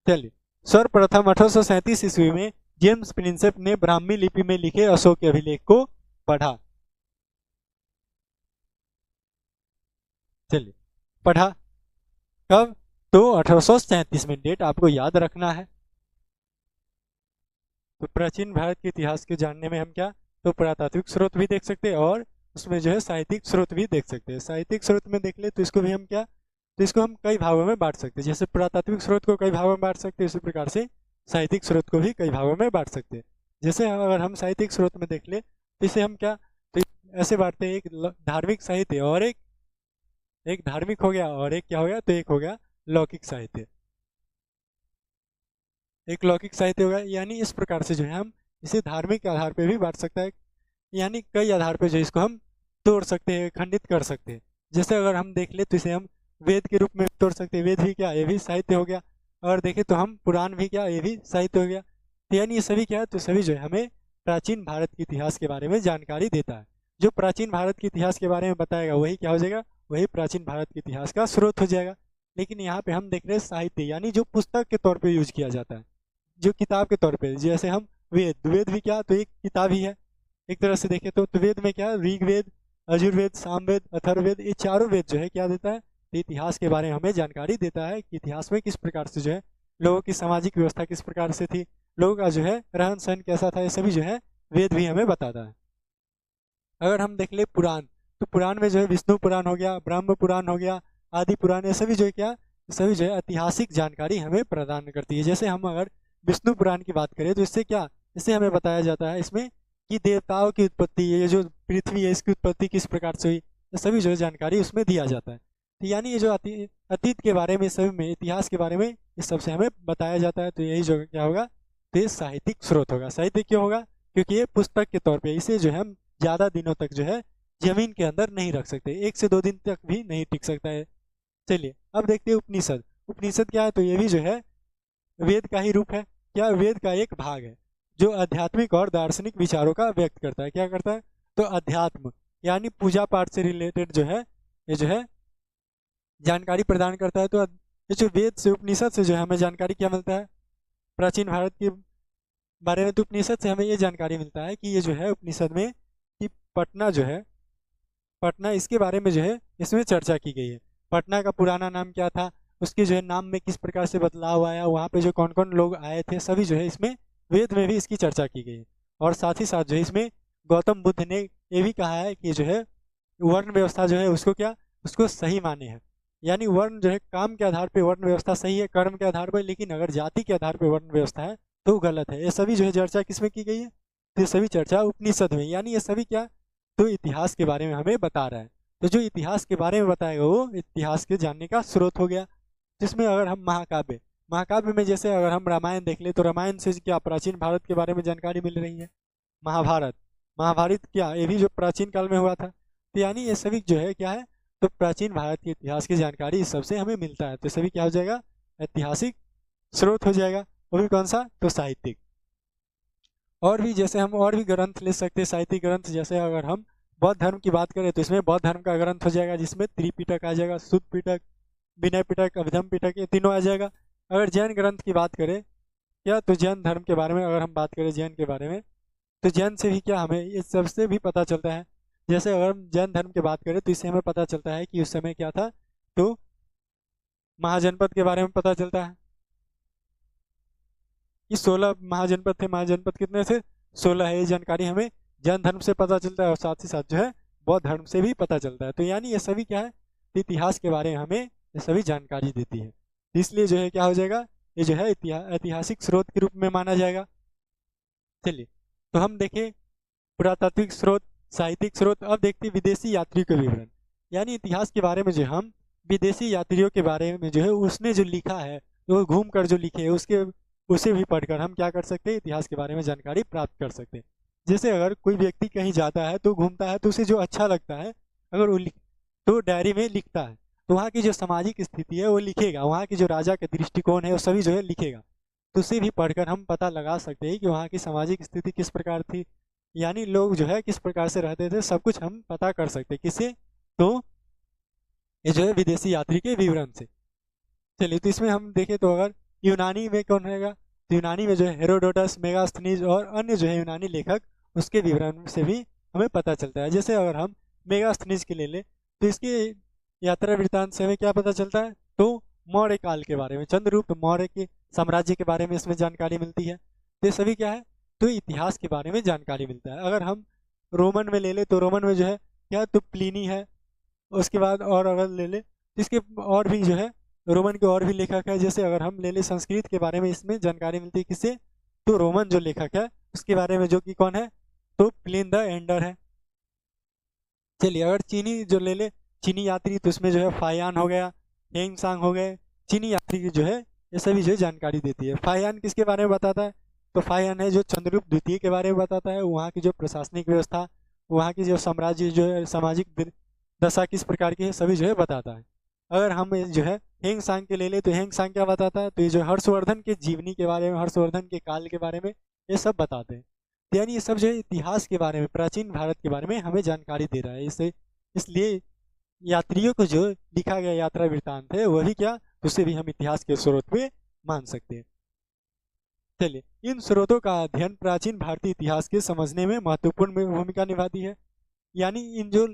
चलिए, सर्वप्रथम 1837 ईस्वी में जेम्स प्रिंसेप ने ब्राह्मी लिपि में लिखे अशोक के अभिलेख को पढ़ा। चलिए, पढ़ा कब, तो 1837 में, डेट आपको याद रखना है। तो प्राचीन भारत के इतिहास के जानने में हम क्या, तो पुरातात्विक स्रोत भी देख सकते हैं और उसमें जो है साहित्यिक स्रोत भी देख सकते हैं। साहित्यिक स्रोत में देख ले तो इसको भी हम क्या, तो इसको हम कई भागों में बांट सकते हैं। जैसे पुरातात्विक स्रोत को कई भागों में बांट सकते हैं, उसी प्रकार से साहित्यिक स्रोत को भी कई भागों में बांट सकते हैं। जैसे अगर हम साहित्यिक स्रोत में देख ले तो इसे हम क्या, तो ऐसे बांटते हैं, एक धार्मिक साहित्य और एक धार्मिक हो गया, और एक क्या हो गया, तो एक हो गया लौकिक साहित्य, एक लौकिक साहित्य हो गया। यानी इस प्रकार से जो है हम इसे धार्मिक के आधार पर भी बांट सकता है, यानी कई आधार पर जो इसको हम तोड़ सकते हैं, खंडित कर सकते हैं। जैसे अगर हम देख ले तो इसे हम वेद के रूप में तोड़ सकते हैं, वेद भी क्या, ये भी साहित्य हो गया। और देखें तो हम पुराण भी क्या, ये भी साहित्य हो गया। तो यानी ये सभी क्या है, तो सभी जो है हमें प्राचीन भारत के इतिहास के बारे में जानकारी देता है। जो प्राचीन भारत के इतिहास के बारे में बताएगा वही क्या हो जाएगा, वही प्राचीन भारत के इतिहास का स्रोत हो जाएगा। लेकिन यहाँ पे हम देख रहे हैं साहित्य, यानी जो पुस्तक के तौर पर यूज किया जाता है, जो किताब के तौर पे, जैसे हम वेद भी क्या, तो एक किताब ही है एक तरह से देखें तो वेद में क्या, ऋग्वेद, यजुर्वेद, सामवेद, अथर्ववेद, ये चारों वेद जो है क्या देता है, तो इतिहास के बारे में हमें जानकारी देता है कि इतिहास में किस प्रकार से जो है लोगों की सामाजिक व्यवस्था किस प्रकार से थी, लोगों का जो है रहन सहन कैसा था, ये सभी जो है वेद भी हमें बताता है। अगर हम देख ले पुराण, तो पुराण में जो है विष्णु पुराण हो गया, ब्रह्म पुराण हो गया, आदि पुराण, ये सभी जो है क्या, सभी जो है ऐतिहासिक जानकारी हमें प्रदान करती है। जैसे हम अगर विष्णु पुराण की बात करें तो इससे क्या, इससे हमें बताया जाता है इसमें कि देवताओं की उत्पत्ति, ये जो पृथ्वी है इसकी उत्पत्ति किस प्रकार से हुई, ये सभी जो है जानकारी उसमें दिया जाता है। तो यानी ये जो अतीत के बारे में, सभी में, इतिहास के बारे में इस सबसे हमें बताया जाता है। तो यही जो क्या होगा, तो ये साहित्यिक स्रोत होगा। साहित्य क्यों होगा, क्योंकि ये पुस्तक के तौर पर, इसे जो है हम ज़्यादा दिनों तक जो है जमीन के अंदर नहीं रख सकते, 1 से 2 दिन तक भी नहीं टिक सकता है। चलिए अब देखते हैं उपनिषद। उपनिषद क्या है, तो ये भी जो है वेद का ही रूप है। क्या, वेद का एक भाग है जो आध्यात्मिक और दार्शनिक विचारों का व्यक्त करता है। क्या करता है, तो अध्यात्म यानी पूजा पाठ से रिलेटेड जो है ये जो है जानकारी प्रदान करता है। तो ये जो वेद से, उपनिषद से जो है हमें जानकारी क्या मिलता है प्राचीन भारत के बारे में, तो उपनिषद से हमें ये जानकारी मिलता है कि ये जो है उपनिषद में कि पटना जो है, पटना इसके बारे में जो है इसमें चर्चा की गई है। पटना का पुराना नाम क्या था, उसके जो है नाम में किस प्रकार से बदलाव आया, वहाँ पे जो कौन कौन लोग आए थे, सभी जो है इसमें वेद में भी इसकी चर्चा की गई है। और साथ ही साथ जो है इसमें गौतम बुद्ध ने ये भी कहा है कि जो है वर्ण व्यवस्था जो है उसको क्या, उसको सही माने हैं। यानी वर्ण जो है काम के आधार पर वर्ण व्यवस्था सही है, कर्म के आधार पर, लेकिन अगर जाति के आधार पर वर्ण व्यवस्था है तो गलत है। ये सभी जो है चर्चा किसमें की गई है, तो ये सभी चर्चा उपनिषद में। यानी ये सभी क्या, तो इतिहास के बारे में हमें बता रहा है। तो जो इतिहास के बारे में बताएगा वो इतिहास के जानने का स्रोत हो गया। जिसमें अगर हम महाकाव्य महाकाव्य में जैसे अगर हम रामायण देख ले तो रामायण से क्या प्राचीन भारत के बारे में जानकारी मिल रही है। महाभारत महाभारत क्या ये भी जो प्राचीन काल में हुआ था। तो यानी ये सभी जो है क्या है, तो प्राचीन भारत के इतिहास की जानकारी इस सबसे हमें मिलता है। तो सभी क्या हो जाएगा, ऐतिहासिक स्रोत हो जाएगा। वो भी कौन सा, तो साहित्यिक। और भी जैसे हम और भी ग्रंथ ले सकते हैं साहित्यिक ग्रंथ। जैसे अगर हम बौद्ध धर्म की बात करें तो इसमें बौद्ध धर्म का ग्रंथ हो जाएगा, जिसमें त्रिपिटक आ जाएगा, शुद्ध पिटक, विनय पिटक, अभिधम पिटक, ये तीनों आ जाएगा। अगर जैन ग्रंथ की बात करें क्या, तो जैन धर्म के बारे में अगर हम बात करें जैन के बारे में, तो जैन से भी क्या हमें इस सबसे भी पता चलता है। जैसे अगर हम जैन धर्म की बात करें तो इससे हमें पता चलता है कि उस समय क्या था, तो महाजनपद के बारे में पता चलता है कि 16 महाजनपद थे। महाजनपद कितने थे, 16 है। ये जानकारी हमें जैन धर्म से पता चलता है और साथ ही साथ जो है बौद्ध धर्म से भी पता चलता है। तो यानी ये सभी क्या है, इतिहास के बारे में हमें ये सभी जानकारी देती है। इसलिए जो है क्या हो जाएगा, ये जो है ऐतिहासिक स्रोत के रूप में माना जाएगा। चलिए तो हम देखें पुरातात्विक स्रोत, साहित्यिक स्रोत। अब देखते हैं विदेशी यात्रियों के विवरण। यानी इतिहास के बारे में जो हम विदेशी यात्रियों के बारे में जो है उसने जो लिखा है, वो घूम कर जो लिखे है उसके उसे भी पढ़कर हम क्या कर सकते हैं, इतिहास के बारे में जानकारी प्राप्त कर सकते हैं। जैसे अगर कोई व्यक्ति कहीं जाता है तो घूमता है तो उसे जो अच्छा लगता है अगर वो तो डायरी में लिखता है, तो वहाँ की जो सामाजिक स्थिति है वो लिखेगा, वहाँ की जो राजा का दृष्टिकोण है वो सभी जो है लिखेगा। तो उसे भी पढ़कर हम पता लगा सकते हैं कि वहाँ की सामाजिक स्थिति किस प्रकार थी, यानी लोग जो है किस प्रकार से रहते थे, सब कुछ हम पता कर सकते हैं। किससे, तो ये जो है विदेशी यात्री के विवरण से। चलिए तो इसमें हम देखें तो अगर यूनानी में कौन रहेगा, तो यूनानी में जो है हेरोडोटस, मेगास्थनीज और अन्य जो है यूनानी लेखक, उसके विवरण से भी हमें पता चलता है। जैसे अगर हम मेगास्थनीज के ले लें तो इसके यात्रा वृत्तांत से हमें क्या पता चलता है, तो मौर्य काल के बारे में, चंद्रगुप्त मौर्य के साम्राज्य के बारे में इसमें जानकारी मिलती है। तो ये सभी क्या है, तो इतिहास के बारे में जानकारी मिलता है। अगर हम रोमन में ले लें तो रोमन में जो है क्या, तो प्लिनी है। उसके बाद और अगर ले लें तो इसके और भी जो है रोमन के और भी लेखक है। जैसे अगर हम ले लें संस्कृत के बारे में, इसमें जानकारी मिलती है किससे, तो रोमन जो लेखक है उसके बारे में, जो कि कौन है, तो प्लिन द एंडर है। चलिए अगर चीनी जो ले ले, चीनी यात्री, तो उसमें जो है फायान हो गया, हेंग सांग हो गए। चीनी यात्री की जो है ये सभी जो है जानकारी देती है। फायान किसके बारे में बताता है, तो फायान है जो चंद्रगुप्त द्वितीय के बारे में बताता है, वहाँ की जो प्रशासनिक व्यवस्था, वहाँ की जो साम्राज्य जो है सामाजिक दशा किस प्रकार की है, सभी जो है बताता है। अगर हम जो है हेंग सांग के ले ले तो हेंग सांग क्या बताता है, तो ये जो हर्षवर्धन के जीवनी के बारे में, हर्षवर्धन के काल के बारे में ये सब बताते हैं। तो यानी ये सब जो है इतिहास के बारे में, प्राचीन भारत के बारे में हमें जानकारी दे रहा है। इससे इसलिए यात्रियों को जो लिखा गया यात्रा वृत्तांत है वही क्या, उसे भी हम इतिहास के स्रोत में मान सकते हैं। चलिए इन स्रोतों का अध्ययन प्राचीन भारतीय इतिहास के समझने में महत्वपूर्ण भूमिका निभाती है। यानी इन जो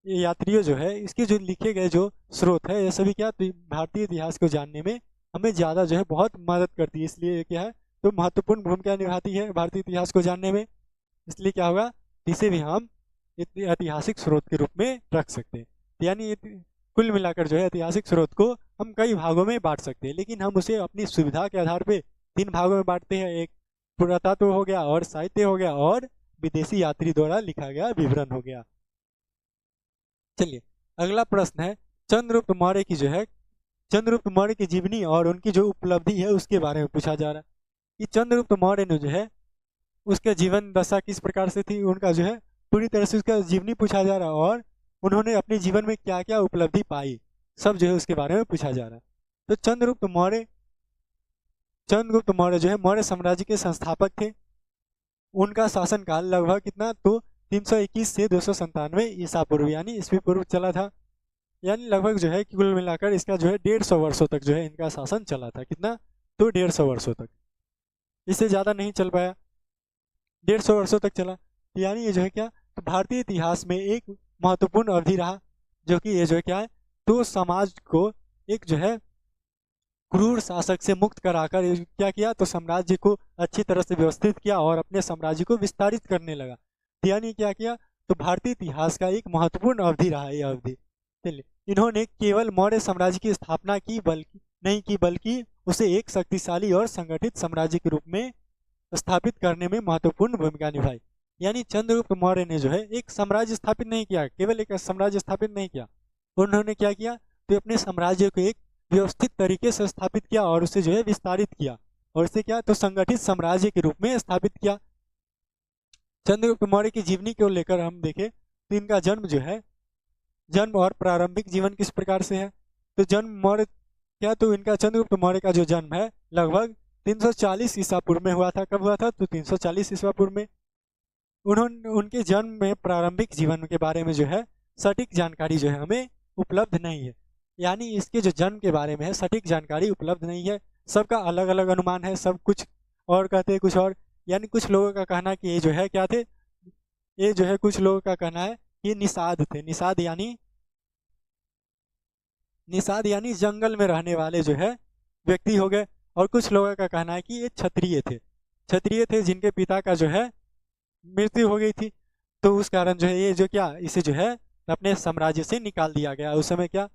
यात्रियों जो है इसके जो लिखे गए जो स्रोत है ये सभी क्या, तो भारतीय इतिहास को जानने में हमें ज़्यादा जो है बहुत मदद करती है। इसलिए ये क्या है, तो महत्वपूर्ण भूमिका निभाती है भारतीय इतिहास को जानने में। इसलिए क्या होगा, इसे भी हम ऐतिहासिक स्रोत के रूप में रख सकते हैं। यानी कुल मिलाकर जो है ऐतिहासिक स्रोत को हम कई भागों में बांट सकते हैं, लेकिन हम उसे अपनी सुविधा के आधार पे 3 भागों में बांटते हैं। एक पुरातत्व हो गया, और साहित्य हो गया, और विदेशी यात्री द्वारा लिखा गया विवरण हो गया। चलिए अगला प्रश्न है चंद्रगुप्त मौर्य की जो है, चंद्रगुप्त मौर्य की जीवनी और उनकी जो उपलब्धि है उसके बारे में पूछा जा रहा है कि चंद्रगुप्त मौर्य ने जो है उसका जीवन दशा किस प्रकार से थी, उनका जो है पूरी तरह से उसका जीवनी पूछा जा रहा है, और उन्होंने अपने जीवन में क्या क्या उपलब्धि पाई, सब जो है उसके बारे में पूछा जा रहा है। तो चंद्रगुप्त मौर्य जो है मौर्य साम्राज्य के संस्थापक थे। उनका शासनकाल लगभग कितना, तो 321 से 297 ईसा पूर्व यानी ईस्वी पूर्व चला था। यानी लगभग जो है कुल मिलाकर इसका जो है 150 वर्षों तक जो है इनका शासन चला था। कितना, तो 150 वर्षों तक, इससे ज़्यादा नहीं चल पाया, 150 वर्षों तक चला। यानी ये जो है क्या, तो भारतीय इतिहास में एक महत्वपूर्ण अवधि रहा, जो कि ये जो है क्या है, तो समाज को एक जो है क्रूर शासक से मुक्त कराकर क्या किया, तो साम्राज्य को अच्छी तरह से व्यवस्थित किया और अपने साम्राज्य को विस्तारित करने लगा। यानी क्या किया, तो भारतीय इतिहास का एक महत्वपूर्ण अवधि रहा ये अवधि। चलिए इन्होंने केवल मौर्य साम्राज्य की स्थापना की बल्कि उसे एक शक्तिशाली और संगठित साम्राज्य के रूप में स्थापित करने में महत्वपूर्ण भूमिका निभाई। यानी चंद्रगुप्त मौर्य ने जो है एक साम्राज्य स्थापित नहीं किया, केवल एक साम्राज्य स्थापित नहीं किया, उन्होंने क्या किया, तो अपने साम्राज्य को एक व्यवस्थित तरीके से स्थापित किया और उसे जो है विस्तारित किया, और इसे क्या, तो संगठित साम्राज्य के रूप में स्थापित किया। चंद्रगुप्त मौर्य की जीवनी को लेकर हम देखें तो इनका जन्म जो है, जन्म और प्रारंभिक जीवन किस प्रकार से है, तो जन्म मौर्य क्या, तो इनका चंद्रगुप्त मौर्य का जो जन्म है लगभग 340 ईसा पूर्व में हुआ था। कब हुआ था, तो 340 ईसा पूर्व में। उन्होंने उनके जन्म में प्रारंभिक जीवन के बारे में जो है सटीक जानकारी जो है हमें उपलब्ध नहीं है, यानी इसके जो जन्म के बारे में है सटीक जानकारी उपलब्ध नहीं है, सबका अलग अलग अनुमान है, सब कुछ और कहते हैं कुछ और, यानी कुछ लोगों का कहना है कि ये जो है क्या थे, ये जो है कुछ लोगों का कहना है कि निषाद थे, निषाद यानी जंगल में रहने वाले जो है व्यक्ति हो गए, और कुछ लोगों का कहना है कि ये क्षत्रिय थे जिनके पिता का जो है मृत्यु हो गई थी, तो उस कारण जो है ये जो क्या, इसे जो है अपने साम्राज्य से निकाल दिया गया, उस समय क्या,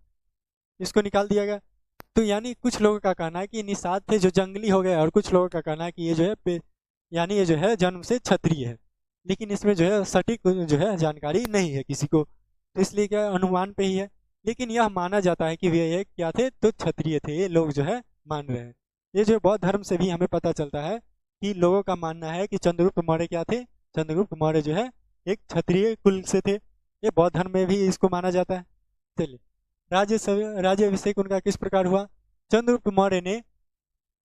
इसको निकाल दिया गया। तो यानी कुछ लोगों का कहना है कि निषाद थे जो जंगली हो गए, और कुछ लोगों का कहना है कि ये जो है यानी ये जो है जन्म से क्षत्रिय है, लेकिन इसमें जो है सटीक जो है जानकारी नहीं है किसी को, तो इसलिए क्या अनुमान पे ही है, लेकिन यह माना जाता है कि वे ये क्या थे, तो क्षत्रिय थे, ये लोग जो है मान रहे हैं। ये जो बौद्ध धर्म से भी हमें पता चलता है कि लोगों का मानना है कि चंद्रगुप्त मौर्य क्या थे, चंद्रगुप्त मौर्य जो है एक क्षत्रिय कुल से थे, ये बौद्ध धर्म में भी इसको माना जाता है। चलिए, राज्याभिषेक उनका किस प्रकार हुआ। चंद्रगुप्त मौर्य ने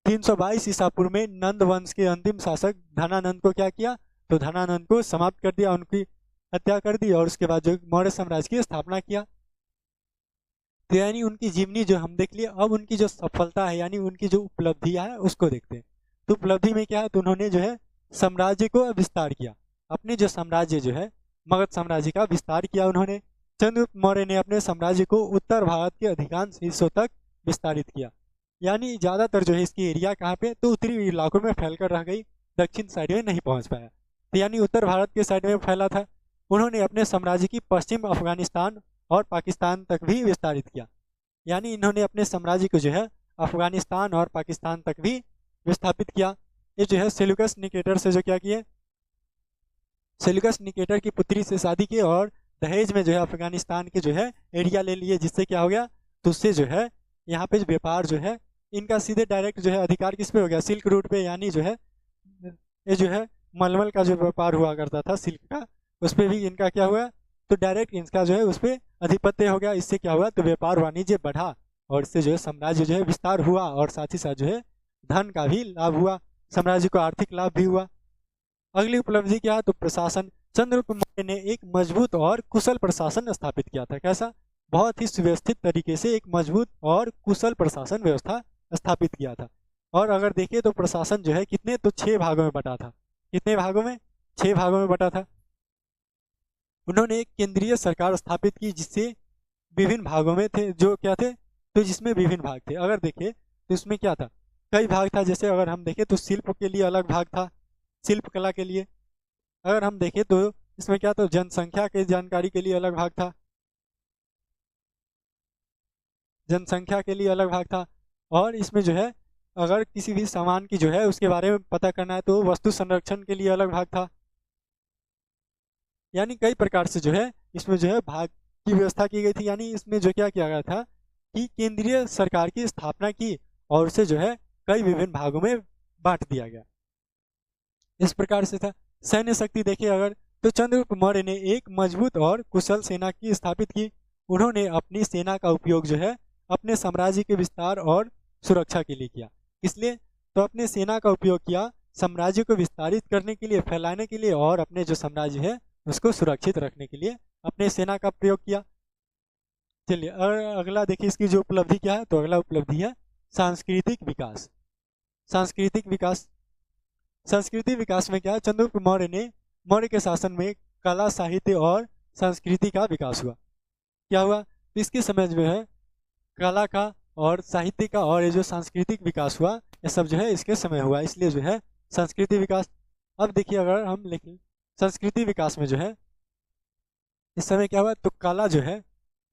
322 ईसा पूर्व में नंद वंश के अंतिम शासक धनानंद को क्या किया, तो धनानंद को समाप्त कर दिया, उनकी हत्या कर दी, और उसके बाद जो मौर्य साम्राज्य की स्थापना किया। तो यानी उनकी जीवनी जो हम देख लिए, अब उनकी जो सफलता है यानी उनकी जो उपलब्धियां है उसको देखते हैं। तो उपलब्धि में क्या है, तो उन्होंने जो है साम्राज्य को विस्तार किया, अपने जो साम्राज्य जो है मगध साम्राज्य का विस्तार किया उन्होंने। चंद्रगुप्त मौर्य ने अपने साम्राज्य को उत्तर भारत के अधिकांश हिस्सों तक विस्तारित किया, यानी ज़्यादातर जो है इसकी एरिया कहाँ पे, तो उत्तरी इलाकों में फैलकर रह गई, दक्षिण साइड में नहीं पहुँच पाया, तो यानी उत्तर भारत के साइड में फैला था। उन्होंने अपने साम्राज्य की पश्चिम अफगानिस्तान और पाकिस्तान तक भी विस्तारित किया, यानी इन्होंने अपने साम्राज्य को जो है अफगानिस्तान और पाकिस्तान तक भी विस्थापित किया। ये जो है सेल्यूकस निकेटर से जो क्या किए, सेल्यूकस निकेटर की पुत्री से शादी की, और दहेज में जो है अफगानिस्तान के जो है एरिया ले लिए, जिससे क्या हो गया, तो उससे जो है यहाँ पे जो व्यापार जो है इनका सीधे डायरेक्ट जो है अधिकार किस पे हो गया, सिल्क रूट पे, यानी जो है ये जो है मलमल का जो व्यापार हुआ करता था सिल्क का, उस पर भी इनका क्या हुआ, तो डायरेक्ट इनका जो है उस पर अधिपत्य हो गया। इससे क्या हुआ, तो व्यापार वाणिज्य बढ़ा, और इससे जो है साम्राज्य जो है विस्तार हुआ, और साथ ही साथ जो है धन का भी लाभ हुआ, साम्राज्य को आर्थिक लाभ भी हुआ। अगली उपलब्धि क्या है, तो प्रशासन। चंद्रगुप्त मौर्य ने एक मजबूत और कुशल प्रशासन स्थापित किया था। कैसा, बहुत ही सुव्यवस्थित तरीके से एक मजबूत और कुशल प्रशासन व्यवस्था स्थापित किया था। और अगर देखिए तो प्रशासन जो है कितने, तो 6 भागों में बटा था। कितने भागों में, 6 भागों में बटा था। उन्होंने एक केंद्रीय सरकार स्थापित की जिससे विभिन्न भागों में थे, जो क्या थे, तो जिसमें विभिन्न भाग थे। अगर देखें तो इसमें क्या था, कई भाग था, जैसे अगर हम देखें तो शिल्प के लिए अलग भाग था, शिल्प कला के लिए। अगर हम देखें तो इसमें क्या, तो जनसंख्या की जानकारी के लिए अलग भाग था, जनसंख्या के लिए अलग भाग था। और इसमें जो है अगर किसी भी सामान की जो है उसके बारे में पता करना है तो वस्तु संरक्षण के लिए अलग भाग था। यानी कई प्रकार से जो है इसमें जो है भाग की व्यवस्था की गई थी। यानी इसमें जो क्या किया गया था कि केंद्रीय सरकार की स्थापना की और उसे जो है कई विभिन्न भागों में बांट दिया गया। इस प्रकार से था। सैन्य शक्ति देखिए अगर, तो चंद्रगुप्त मौर्य ने एक मजबूत और कुशल सेना की स्थापित की। उन्होंने अपनी सेना का उपयोग जो है अपने साम्राज्य के विस्तार और सुरक्षा के लिए किया। इसलिए तो अपने सेना का उपयोग किया साम्राज्य को विस्तारित करने के लिए, फैलाने के लिए, और अपने जो साम्राज्य है उसको सुरक्षित रखने के लिए अपने सेना का प्रयोग किया। चलिए अगला देखिए इसकी जो उपलब्धि क्या है, तो अगला उपलब्धि है सांस्कृतिक विकास। सांस्कृतिक विकास, सांस्कृतिक विकास में क्या है, चंद्रगुप्त मौर्य ने मौर्य के शासन में कला, साहित्य और संस्कृति का विकास हुआ। क्या हुआ, तो इसके समय जो है कला का और साहित्य का और ये जो सांस्कृतिक विकास हुआ, ये सब जो है इसके समय हुआ, इसलिए जो है संस्कृति विकास। अब देखिए अगर हम लिखें संस्कृति विकास में जो है इस समय क्या हुआ, तो कला जो है,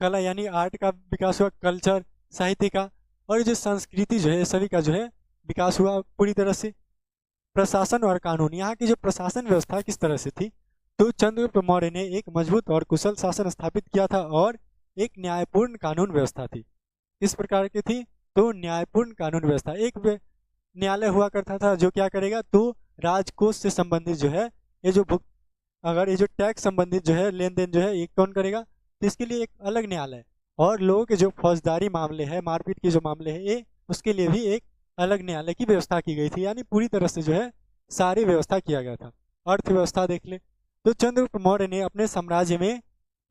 कला यानी आर्ट का विकास हुआ, कल्चर, साहित्य का, और ये जो संस्कृति जो है सभी का जो है विकास हुआ पूरी तरह से। प्रशासन और कानून, यहाँ की जो प्रशासन व्यवस्था किस तरह से थी, तो चंद्रगुप्त मौर्य ने एक मजबूत और कुशल शासन स्थापित किया था और एक न्यायपूर्ण कानून व्यवस्था थी। किस प्रकार की थी? तो न्यायपूर्ण कानून व्यवस्था। एक न्यायालय हुआ करता था जो क्या करेगा, तो राजकोष से संबंधित जो है ये जो अगर ये जो टैक्स संबंधित जो है लेन देन जो है ये कौन करेगा, तो इसके लिए एक अलग न्यायालय। और लोगों के जो फौजदारी मामले हैं, मारपीट के जो मामले हैं, ये उसके लिए भी एक अलग न्यायालय की व्यवस्था की गई थी। यानी पूरी तरह से जो है सारी व्यवस्था किया गया था। अर्थव्यवस्था देख ले, तो चंद्रगुप्त मौर्य ने अपने साम्राज्य में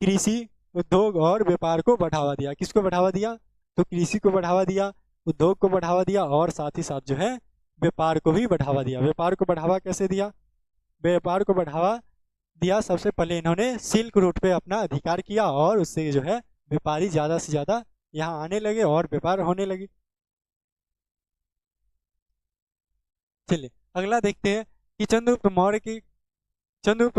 कृषि, उद्योग और व्यापार को बढ़ावा दिया। किसको बढ़ावा दिया? तो कृषि को बढ़ावा दिया, उद्योग को बढ़ावा दिया और साथ ही साथ जो है व्यापार को भी बढ़ावा दिया। व्यापार को बढ़ावा कैसे दिया? व्यापार को बढ़ावा दिया, सबसे पहले इन्होंने सिल्क रूट पे अपना अधिकार किया और उससे जो है व्यापारी ज़्यादा से ज़्यादा यहाँ आने लगे और व्यापार होने लगे। चलिए अगला देखते हैं कि चंद्रगुप्त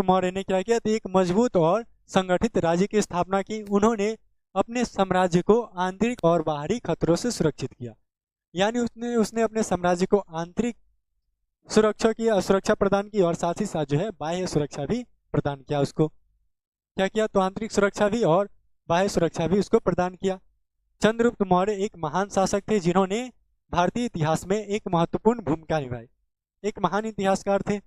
मौर्य ने क्या किया, तो एक मजबूत और संगठित राज्य की स्थापना की। उन्होंने अपने साम्राज्य को आंतरिक और बाहरी खतरों से सुरक्षित किया। यानी उसने उसने अपने साम्राज्य को आंतरिक सुरक्षा प्रदान की और साथ ही साथ जो है बाह्य सुरक्षा भी प्रदान किया। उसको क्या किया? तो आंतरिक सुरक्षा भी और बाह्य सुरक्षा भी उसको प्रदान किया। चंद्रगुप्त मौर्य एक महान शासक थे जिन्होंने भारतीय इतिहास में एक महत्वपूर्ण भूमिका निभाई। एक महान इतिहासकार थे।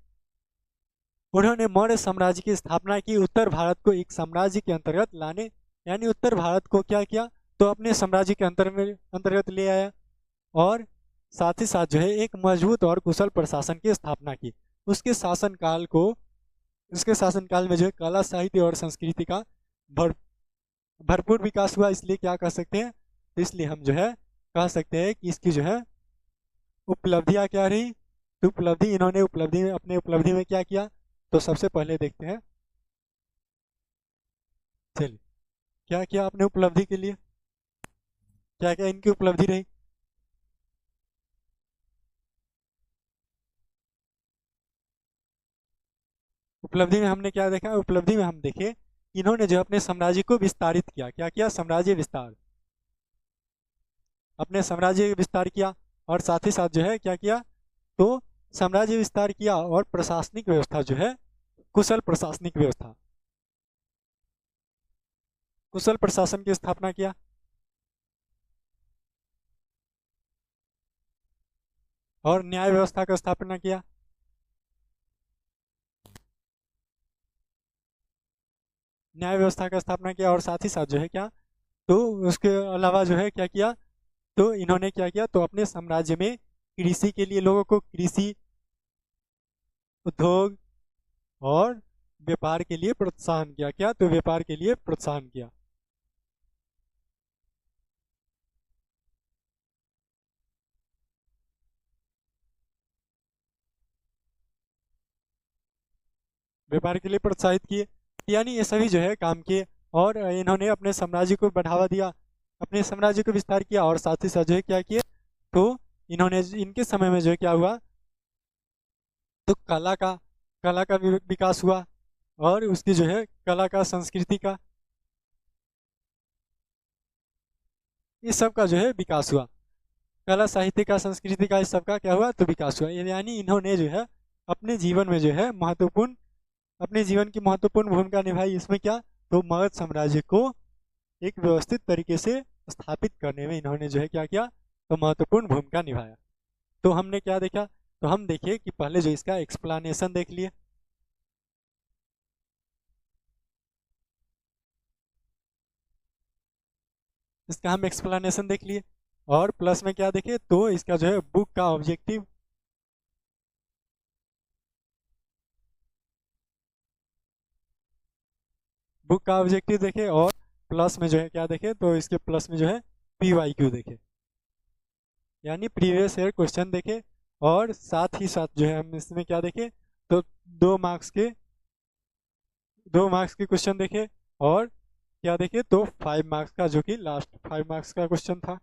उन्होंने मौर्य साम्राज्य की स्थापना की, उत्तर भारत को एक साम्राज्य के अंतर्गत लाने, यानी उत्तर भारत को क्या किया, तो अपने साम्राज्य के अंतर्गत ले आया और साथ ही साथ जो है एक मजबूत और कुशल प्रशासन की स्थापना की। उसके शासनकाल में जो है कला, साहित्य और संस्कृति का भरपूर विकास हुआ। इसलिए क्या कह सकते हैं, तो इसलिए हम जो है कह सकते हैं कि इसकी जो है उपलब्धियां क्या रही। तो इन्होंने अपने उपलब्धि में क्या किया, तो सबसे पहले देखते हैं। चलिए क्या किया आपने उपलब्धि के लिए, क्या क्या इनकी उपलब्धि रही? उपलब्धि में हमने क्या देखा? उपलब्धि में हम देखे इन्होंने जो अपने साम्राज्य को विस्तारित किया। क्या किया? साम्राज्य विस्तार, अपने साम्राज्य विस्तार किया और साथ ही साथ जो है क्या किया, तो साम्राज्य विस्तार किया और प्रशासनिक व्यवस्था जो है कुशल प्रशासन की स्थापना किया। और न्याय व्यवस्था का स्थापना किया। और साथ ही साथ जो है क्या, तो उसके अलावा जो है क्या किया, तो इन्होंने क्या किया, तो अपने साम्राज्य में कृषि के लिए लोगों को कृषि, उद्योग और व्यापार के लिए प्रोत्साहन किया। क्या? तो व्यापार के लिए प्रोत्साहन किया। व्यापार के लिए प्रोत्साहित किए, यानी ये सभी जो है काम किए और इन्होंने अपने साम्राज्य को बढ़ावा दिया, अपने साम्राज्य को विस्तार किया और साथ ही साथ जो है क्या किए, तो इन्होंने इनके समय में जो है क्या हुआ, तो कला का भी विकास हुआ और उसकी जो है कला का, संस्कृति का, इस सब का जो है विकास हुआ। कला, साहित्य का, संस्कृति का, इस सब का क्या हुआ, तो विकास हुआ। यानी इन्होंने जो है अपने जीवन में जो है अपने जीवन की महत्वपूर्ण भूमिका निभाई। इसमें क्या, तो मगध साम्राज्य को एक व्यवस्थित तरीके से स्थापित करने में इन्होंने जो है क्या किया, तो महत्वपूर्ण भूमिका निभाया। तो हमने क्या देखा, तो हम देखिए कि पहले जो इसका एक्सप्लेनेशन देख लिए। इसका हम एक्सप्लेनेशन देख लिए और प्लस में क्या देखे, तो इसका जो है बुक का ऑब्जेक्टिव, देखे और प्लस में जो है क्या देखे, तो इसके प्लस में जो है PYQ देखे, यानी प्रीवियस ईयर क्वेश्चन देखे। और साथ ही साथ जो है हम इसमें क्या देखे, तो 2 मार्क्स के क्वेश्चन देखे और क्या देखे, तो 5 मार्क्स का, जो कि लास्ट 5 मार्क्स का क्वेश्चन था,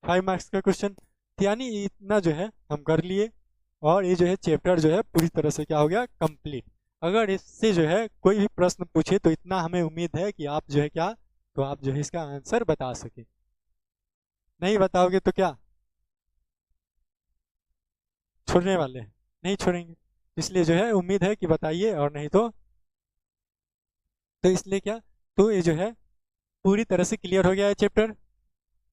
5 मार्क्स का क्वेश्चन। यानी इतना जो है हम कर लिए और ये जो है चैप्टर जो है पूरी तरह से क्या हो गया, कंप्लीट। अगर इससे जो है कोई भी प्रश्न पूछे तो इतना हमें उम्मीद है कि आप जो है क्या, तो आप जो है इसका आंसर बता सके। नहीं बताओगे तो क्या छोड़ने वाले हैं? नहीं छोड़ेंगे। इसलिए जो है उम्मीद है कि बताइए, और नहीं तो इसलिए क्या, तो ये जो है पूरी तरह से क्लियर हो गया है चैप्टर,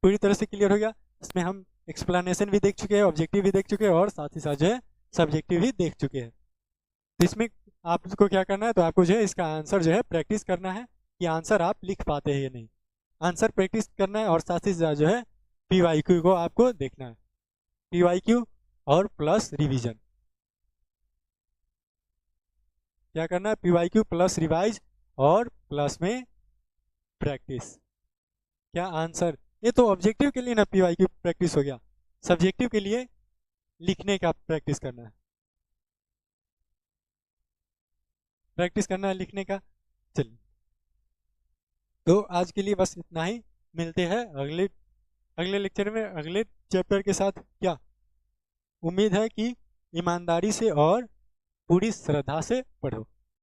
पूरी तरह से क्लियर हो गया। इसमें हम एक्सप्लेनेशन भी देख चुके हैं, ऑब्जेक्टिव भी देख चुके हैं, और साथ ही साथ जो है सब्जेक्टिव भी देख चुके हैं। तो इसमें आपको क्या करना है, तो आपको जो है इसका आंसर जो है प्रैक्टिस करना है कि आंसर आप लिख पाते हैं या नहीं। आंसर प्रैक्टिस करना है, और साथ ही साथ जो है PYQ को आपको देखना है, PYQ और प्लस रिवीजन। क्या करना है, PYQ प्लस रिवाइज और प्लस में प्रैक्टिस। क्या आंसर, ये तो ऑब्जेक्टिव के लिए ना PYQ प्रैक्टिस हो गया, सब्जेक्टिव के लिए लिखने का प्रैक्टिस करना है, प्रैक्टिस करना है लिखने का। चलिए, तो आज के लिए बस इतना ही, मिलते हैं अगले अगले लेक्चर में अगले चैप्टर के साथ। क्या उम्मीद है कि ईमानदारी से और पूरी श्रद्धा से पढ़ो।